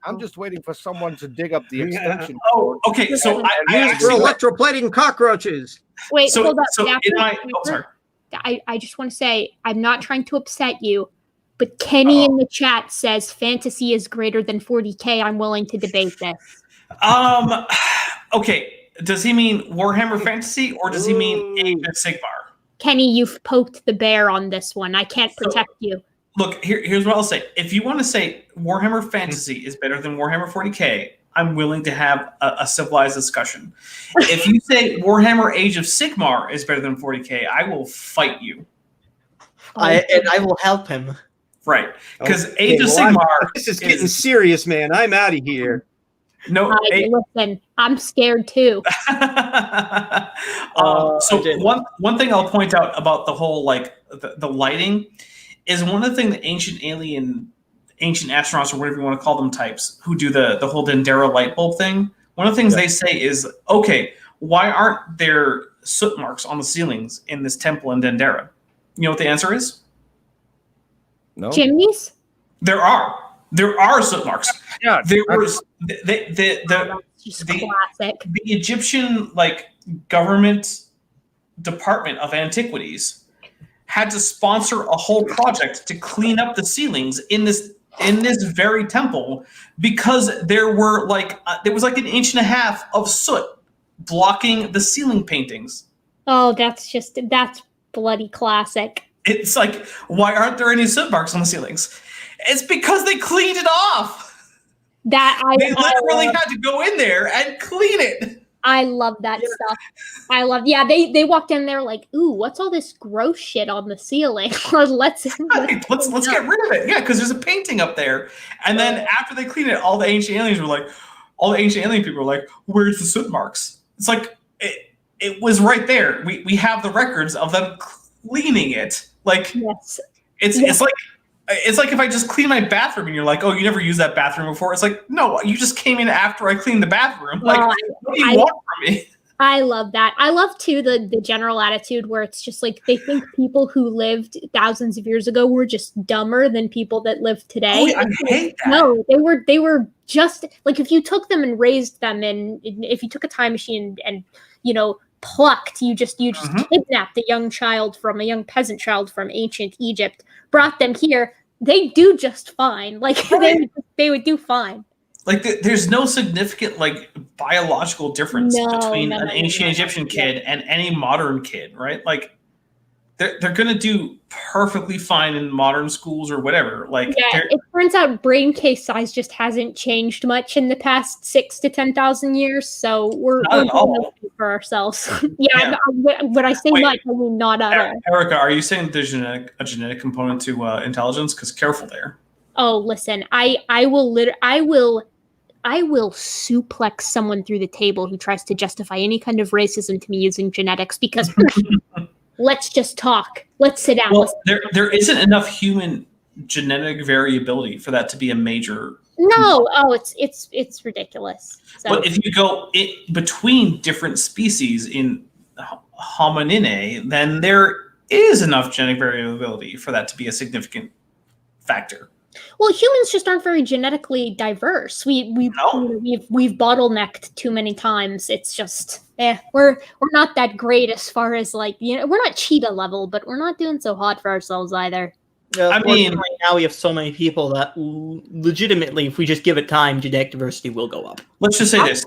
I'm just waiting for someone to dig up the extension. Oh, okay. So I Used for actually, electroplating cockroaches. Wait, so, hold up. so in my, oh, sorry. I just want to say I'm not trying to upset you, but Kenny in the chat says fantasy is greater than 40K. I'm willing to debate this. Okay. Does he mean Warhammer Fantasy or does he mean Age of Sigmar? Kenny, you've poked the bear on this one. I can't protect you. Look, here's what I'll say. If you want to say Warhammer Fantasy is better than Warhammer 40K, I'm willing to have a civilized discussion. If you say Warhammer Age of Sigmar is better than 40K, I will fight you. I will help him. Right. Because Okay, Age of well, Sigmar this is getting serious, man. I'm out of here. No, Listen, I'm scared too. So one thing I'll point out about the whole like the lighting is one of the things that ancient astronauts or whatever you want to call them types who do the whole Dendera light bulb thing. One of the things they say is, okay, why aren't there soot marks on the ceilings in this temple in Dendera? You know what the answer is? No. Chimneys? There are soot marks. Yeah, There was Just classic. the Egyptian like government department of antiquities had to sponsor a whole project to clean up the ceilings in this very temple because there was like an inch and a half of soot blocking the ceiling paintings. Oh, that's bloody classic. It's like, why Aren't there any soot marks on the ceilings? It's because they cleaned it off. They literally had to go in there and clean it. I love that stuff. They walked in there like, ooh, what's all this gross shit on the ceiling? let's get rid of it. Yeah, because there's a painting up there. And then after they cleaned it, all the ancient alien people were like, where's the soot marks? It's like it was right there. We have the records of them cleaning it. Like yes. It's like if I just clean my bathroom and you're like, oh, you never used that bathroom before. It's like, no, you just came in after I cleaned the bathroom. Like, what do you want from me? I love that. I love too the general attitude where it's just like they think people who lived thousands of years ago were just dumber than people that live today. Oh, I hate that. No, they were just like if you took them and raised them, and if you took a time machine and plucked, you just kidnapped a young peasant child from ancient Egypt, brought them here, they do just fine. Like they would do fine. Like there's no significant like biological difference between an ancient Egyptian kid and any modern kid, right? Like they're gonna do perfectly fine in modern schools or whatever. Like it turns out brain case size just hasn't changed much in the past 6,000 to 10,000 years. So we're doing okay for ourselves. When I say much, I mean not at all. Erica, are you saying there's a genetic component to intelligence? Because careful there. Oh, listen, I will suplex someone through the table who tries to justify any kind of racism to me using genetics because let's just talk. Let's sit down. Well, there isn't enough human genetic variability for that to be a major. No, it's ridiculous. So. But if you go between different species in homininae, then there is enough genetic variability for that to be a significant factor. Well, humans just aren't very genetically diverse. We've bottlenecked too many times. It's just we're not that great as far as like we're not cheetah level, but we're not doing so hot for ourselves either. I mean, right now we have so many people that legitimately, if we just give it time, genetic diversity will go up. Let's just say this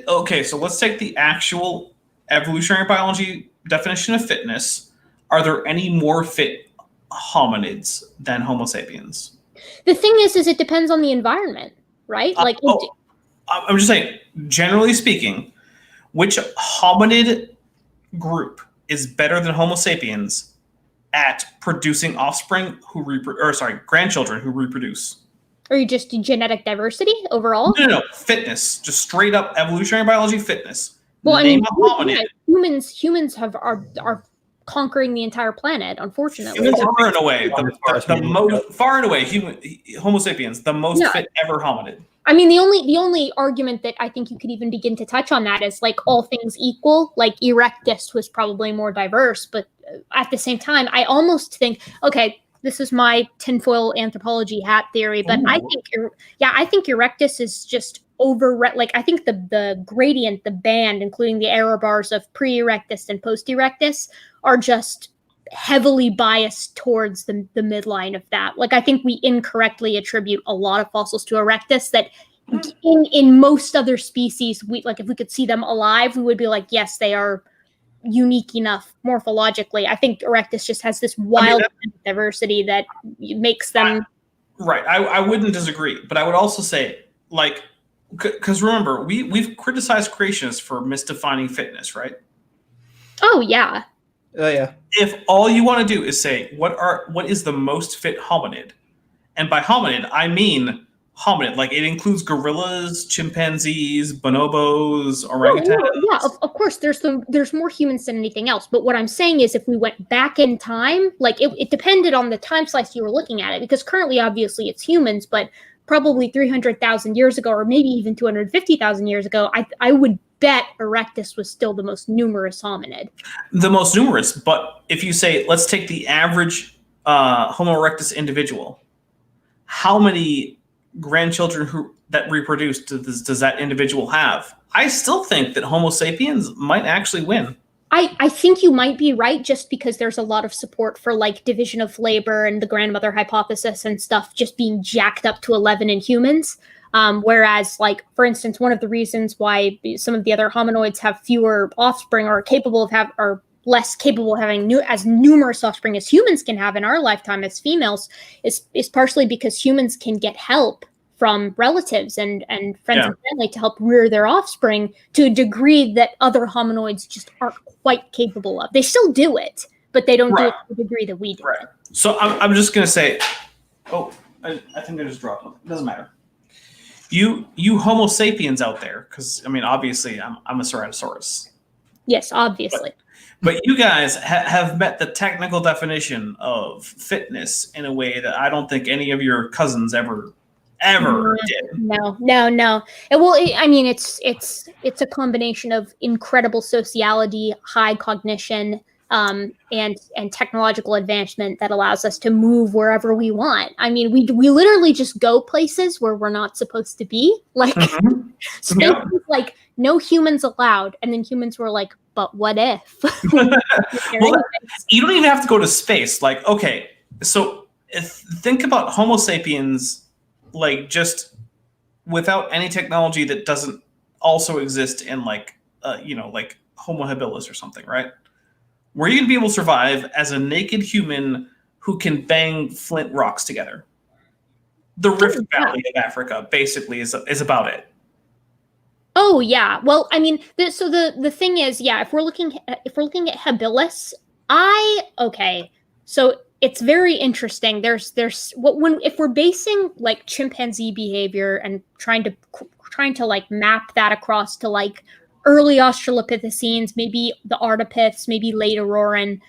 okay, so let's take the actual evolutionary biology definition of fitness. Are there any more fit hominids than Homo sapiens? The thing is it depends on the environment, right? I'm just saying, generally speaking, which hominid group is better than Homo sapiens at producing offspring grandchildren who reproduce? Or you just do genetic diversity overall? No, fitness, just straight up evolutionary biology fitness. Well, Name a hominid. Humans are conquering the entire planet, unfortunately. Far and away, the most far and away Homo sapiens, the most fit ever hominid. I mean, the only argument that I think you could even begin to touch on that is like all things equal, like Erectus was probably more diverse, but at the same time, I almost think, okay, this is my tinfoil anthropology hat theory, but I think Erectus is just like I think the gradient, the band, including the error bars of pre-Erectus and post-Erectus, are just heavily biased towards the midline of that. Like I think we incorrectly attribute a lot of fossils to Erectus that in most other species, we like if we could see them alive, we would be like, yes, they are unique enough morphologically. I think Erectus just has this wild diversity that makes them right. I wouldn't disagree, but I would also say, like, because remember, we've criticized creationists for misdefining fitness, right? Oh yeah. Oh yeah. If all you want to do is say what is the most fit hominid, and by hominid I mean hominid, like it includes gorillas, chimpanzees, bonobos, orangutans. Yeah, of course. There's more humans than anything else. But what I'm saying is, if we went back in time, like it depended on the time slice you were looking at it, because currently, obviously, it's humans, but probably 300,000 years ago, or maybe even 250,000 years ago, I would bet Erectus was still the most numerous hominid. The most numerous, but if you say, let's take the average Homo erectus individual, how many grandchildren that reproduced does that individual have? I still think that Homo sapiens might actually win. I think you might be right, just because there's a lot of support for like division of labor and the grandmother hypothesis and stuff just being jacked up to 11 in humans. Whereas, like, for instance, one of the reasons why some of the other hominoids have fewer offspring or are less capable of having as numerous offspring as humans can have in our lifetime as females is partially because humans can get help from relatives and friends and family to help rear their offspring to a degree that other hominoids just aren't quite capable of. They still do it, but they don't do it to the degree that we do it. So I'm just going to say, I think I just dropped them. It doesn't matter. You Homo sapiens out there, because I mean, obviously, I'm a Ceratosaurus. Yes, obviously. But you guys have met the technical definition of fitness in a way that I don't think any of your cousins ever did. No. Well, I mean, it's a combination of incredible sociality, high cognition, and technological advancement that allows us to move wherever we want. I mean, we literally just go places where we're not supposed to be. Like, space was like, no humans allowed. And then humans were like, but what if? Well, you don't even have to go to space. Like, okay, so think about Homo sapiens, like just without any technology that doesn't also exist in like Homo habilis or something, right? Were you going to be able to survive as a naked human who can bang flint rocks together? The Rift Valley of Africa basically is about it. Oh yeah. Well, I mean, the thing is, if we're looking at habilis, so it's very interesting. If we're basing like chimpanzee behavior and trying to like map that across to like early Australopithecines, maybe the Ardipiths, maybe late Auroran,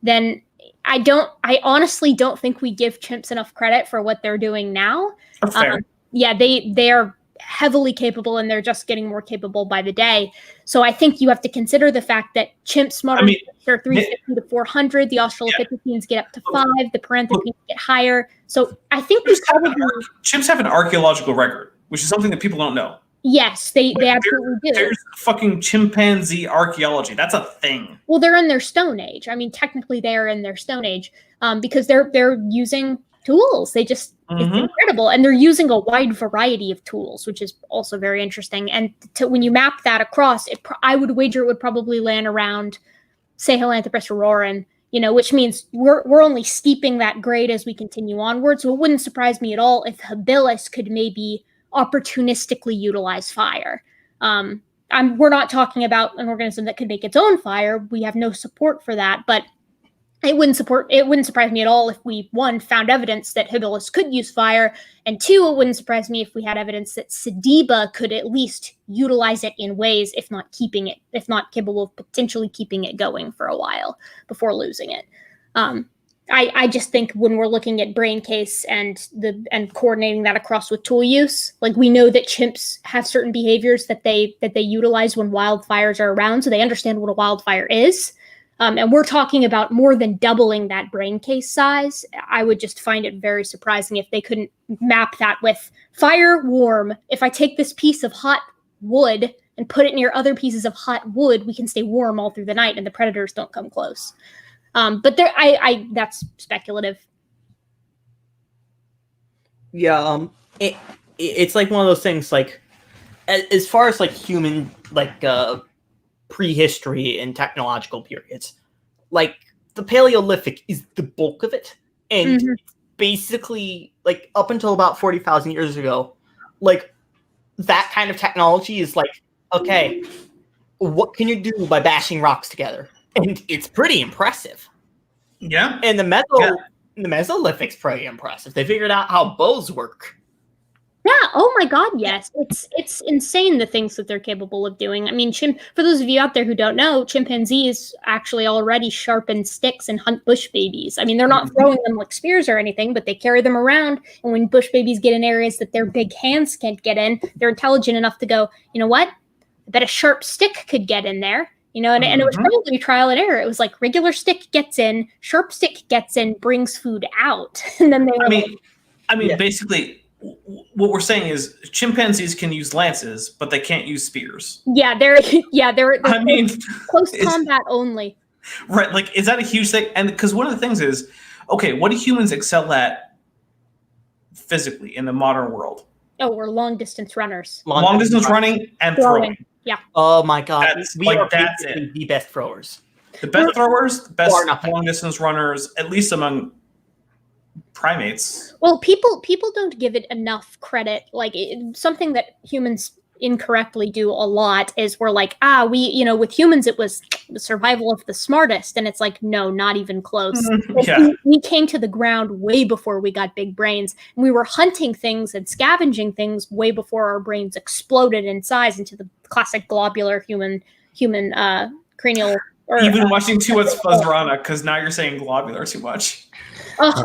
then I honestly don't think we give chimps enough credit for what they're doing now. Fair. They are heavily capable, and they're just getting more capable by the day. So I think you have to consider the fact that chimps are 350 to 400, the Australopithecines get up to 5, the Paranthropines get higher. So I think chimps have an archaeological record, which is something that people don't know. Yes, they absolutely do. There's fucking chimpanzee archaeology. That's a thing. Well, they're in their Stone Age. I mean, technically they are in their Stone Age because they're using tools. It's incredible. And they're using a wide variety of tools, which is also very interesting. And when you map that across, I would wager it would probably land around Sahelanthropus auroran, which means we're only steeping that grade as we continue onward. So it wouldn't surprise me at all if habilis could maybe opportunistically utilize fire. We're not talking about an organism that could make its own fire. We have no support for that. But it wouldn't surprise me at all if we, one, found evidence that Hibulus could use fire, and two, it wouldn't surprise me if we had evidence that Sediba could at least utilize it in ways, if not capable of potentially keeping it going for a while before losing it. I just think when we're looking at brain case and coordinating that across with tool use, like we know that chimps have certain behaviors that they utilize when wildfires are around, so they understand what a wildfire is. And we're talking about more than doubling that brain case size. I would just find it very surprising if they couldn't map that with fire, warm. If I take this piece of hot wood and put it near other pieces of hot wood, we can stay warm all through the night and the predators don't come close. But that's speculative. Yeah, it's like one of those things. Like, as far as like human prehistory and technological periods, like the Paleolithic is the bulk of it, and basically like up until about 40,000 years ago, like that kind of technology is like, okay, what can you do by bashing rocks together? And it's pretty impressive. Yeah. And the Mesolithic's pretty impressive. They figured out how bows work. Yeah. Oh my God. Yes. It's insane the things that they're capable of doing. I mean, for those of you out there who don't know, chimpanzees actually already sharpen sticks and hunt bush babies. I mean, they're not throwing them like spears or anything, but they carry them around. And when bush babies get in areas that their big hands can't get in, they're intelligent enough to go, you know what? I bet a sharp stick could get in there. You know, and it was probably trial and error. It was like regular stick gets in, sharp stick gets in, brings food out, and then they. Basically, what we're saying is chimpanzees can use lances, but they can't use spears. Yeah, they're close combat only. Right, like is that a huge thing? And because one of the things is, okay, what do humans excel at physically in the modern world? Oh, we're long distance runners. Long distance running and throwing. Yeah. Oh my God. That's it. The best throwers. The best throwers, the best long distance runners, at least among primates. Well, people don't give it enough credit. Like something that humans incorrectly do a lot is we're like, with humans it was the survival of the smartest, and it's like, no, not even close. We came to the ground way before we got big brains, and we were hunting things and scavenging things way before our brains exploded in size into the classic globular human cranial. Even watching too much Fuzzrana, because now you're saying globular too much.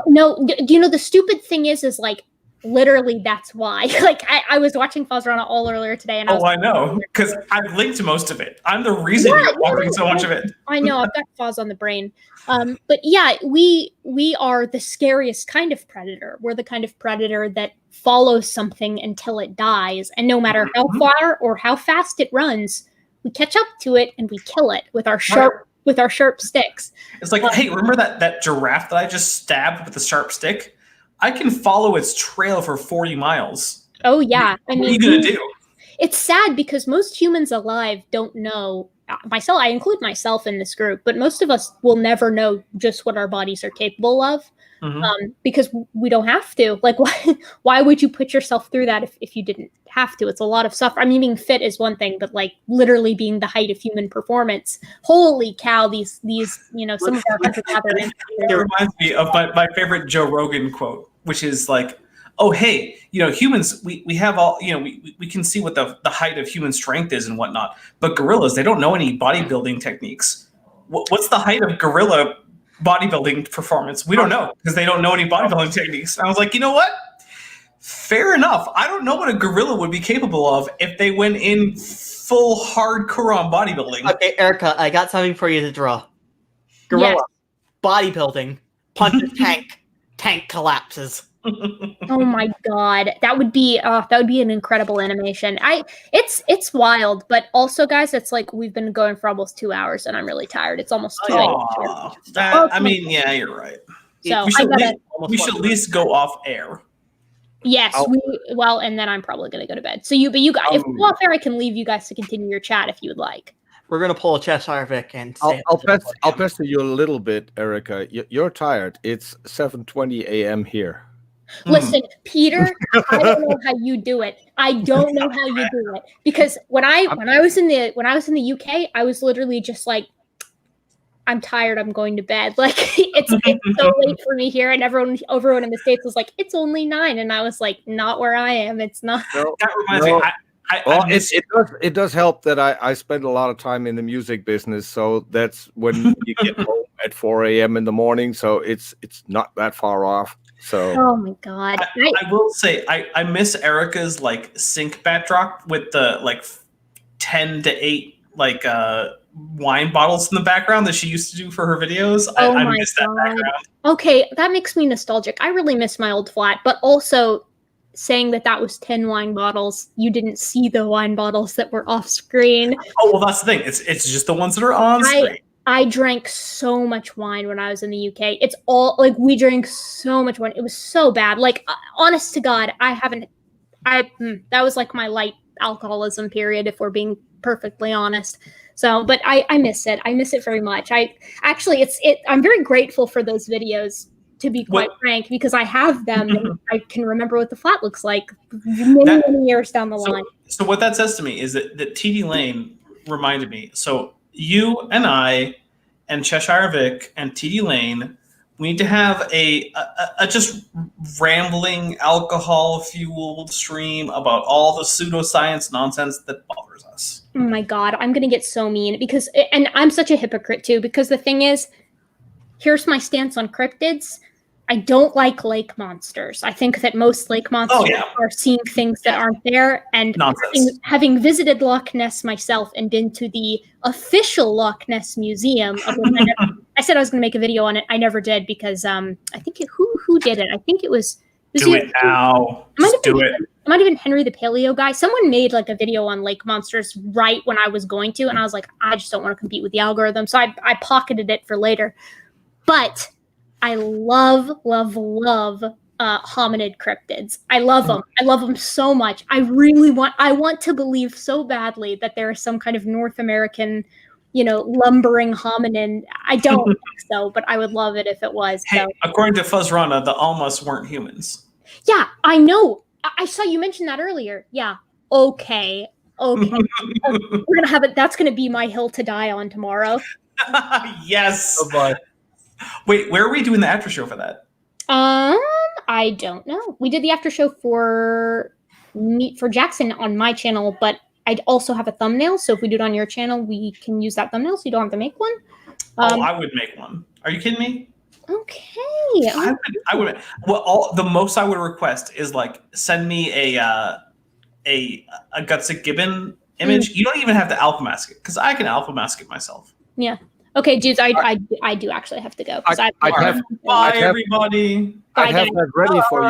No, do you know the stupid thing is like, literally, that's why. Like, I was watching Fuzzrana all earlier today, and I know, because I've linked to most of it. I'm the reason you're watching so much of it. I know, I've got Fuzz on the brain. But yeah, we are the scariest kind of predator. We're the kind of predator that follows something until it dies, and no matter how far or how fast it runs, we catch up to it and we kill it with our sharp sticks. It's like, hey, remember that giraffe that I just stabbed with a sharp stick? I can follow its trail for 40 miles. Oh, yeah. What are you going to do? It's sad because most humans alive don't know. I include myself in this group, but most of us will never know just what our bodies are capable of because we don't have to. Like, why would you put yourself through that if you didn't have to? It's a lot of suffering. I mean, being fit is one thing, but like literally being the height of human performance. Holy cow! These some of our hunter-gatherer. It reminds me of my favorite Joe Rogan quote, which is like, oh, hey, humans, we have all, we can see what the height of human strength is and whatnot, but gorillas, they don't know any bodybuilding techniques. What's the height of gorilla bodybuilding performance? We don't know, because they don't know any bodybuilding techniques. And I was like, you know what? Fair enough. I don't know what a gorilla would be capable of if they went in full hardcore on bodybuilding. Okay, Erica, I got something for you to draw. Gorilla, bodybuilding, punches tank collapses. Oh my God, that would be an incredible animation. It's wild, but also, guys, it's like we've been going for almost 2 hours, and I'm really tired. It's almost 2 hours. Yeah, you're right. So we should at least go off air. Yes, and then I'm probably gonna go to bed. So you guys, if we go off air, I can leave you guys to continue your chat if you would like. We're gonna pull a Cheshire Vic and I'll pester you a little bit, Erica. You're tired. It's 7:20 a.m. here. Listen, Peter, I don't know how you do it. I don't know how you do it, because when I was in the UK, I was literally just like, I'm tired. I'm going to bed. Like it's so late for me here, and everyone in the States was like, it's only 9, and I was like, not where I am. It's not. That reminds me. Well, it does help that I spend a lot of time in the music business, so that's when you get home at 4 a.m. in the morning, so it's not that far off. So Oh my god! I will say I miss Erica's like sync backdrop with the like 10 to 8 like wine bottles in the background that she used to do for her videos. Oh I my miss that God. background. Okay, that makes me nostalgic. I really miss my old flat, but also saying that was 10 wine bottles, you didn't see the wine bottles that were off screen. Oh, well, that's the thing. It's just the ones that are on screen. I drank so much wine when I was in the UK. It's all like we drank so much wine. It was so bad. Like, honest to God, that was like my light alcoholism period, if we're being perfectly honest. So, but I miss it. I miss it very much. I'm very grateful for those videos, to be quite frank, because I have them and I can remember what the flat looks like many years down the line. So what that says to me is that TD Lane reminded me. So you and I and Cheshire Vic and TD Lane, we need to have a just rambling alcohol-fueled stream about all the pseudoscience nonsense that bothers us. Oh my God, I'm going to get so mean and I'm such a hypocrite too, because the thing is, here's my stance on cryptids. I don't like lake monsters. I think that most lake monsters are seeing things that aren't there. And having visited Loch Ness myself and been to the official Loch Ness Museum, I said I was going to make a video on it. I never did because I think who did it? I think it was. Do it now. Just do it. It might have been Henry the Paleo guy. Someone made like a video on lake monsters right when I was going to, and I was like, I just don't want to compete with the algorithm. So I pocketed it for later. But I love hominid cryptids. I love them. I love them so much. I want to believe so badly that there is some kind of North American, lumbering hominin. I don't think so, but I would love it if it was. Hey, according to Fuzzrana, the Almas weren't humans. Yeah, I know. I saw you mention that earlier. Yeah. Okay. We're gonna have it. That's gonna be my hill to die on tomorrow. Yes. Oh boy. Wait, where are we doing the after show for that? I don't know. We did the after show for Jackson on my channel, but I'd also have a thumbnail. So if we do it on your channel, we can use that thumbnail, so you don't have to make one. I would make one. Are you kidding me? Okay. I would. Well, the most I would request is like send me a Gutsick Gibbon image. You don't even have to alpha mask it because I can alpha mask it myself. Yeah. Okay, dudes, I do actually have to go. Bye, everybody. I'd have that ready for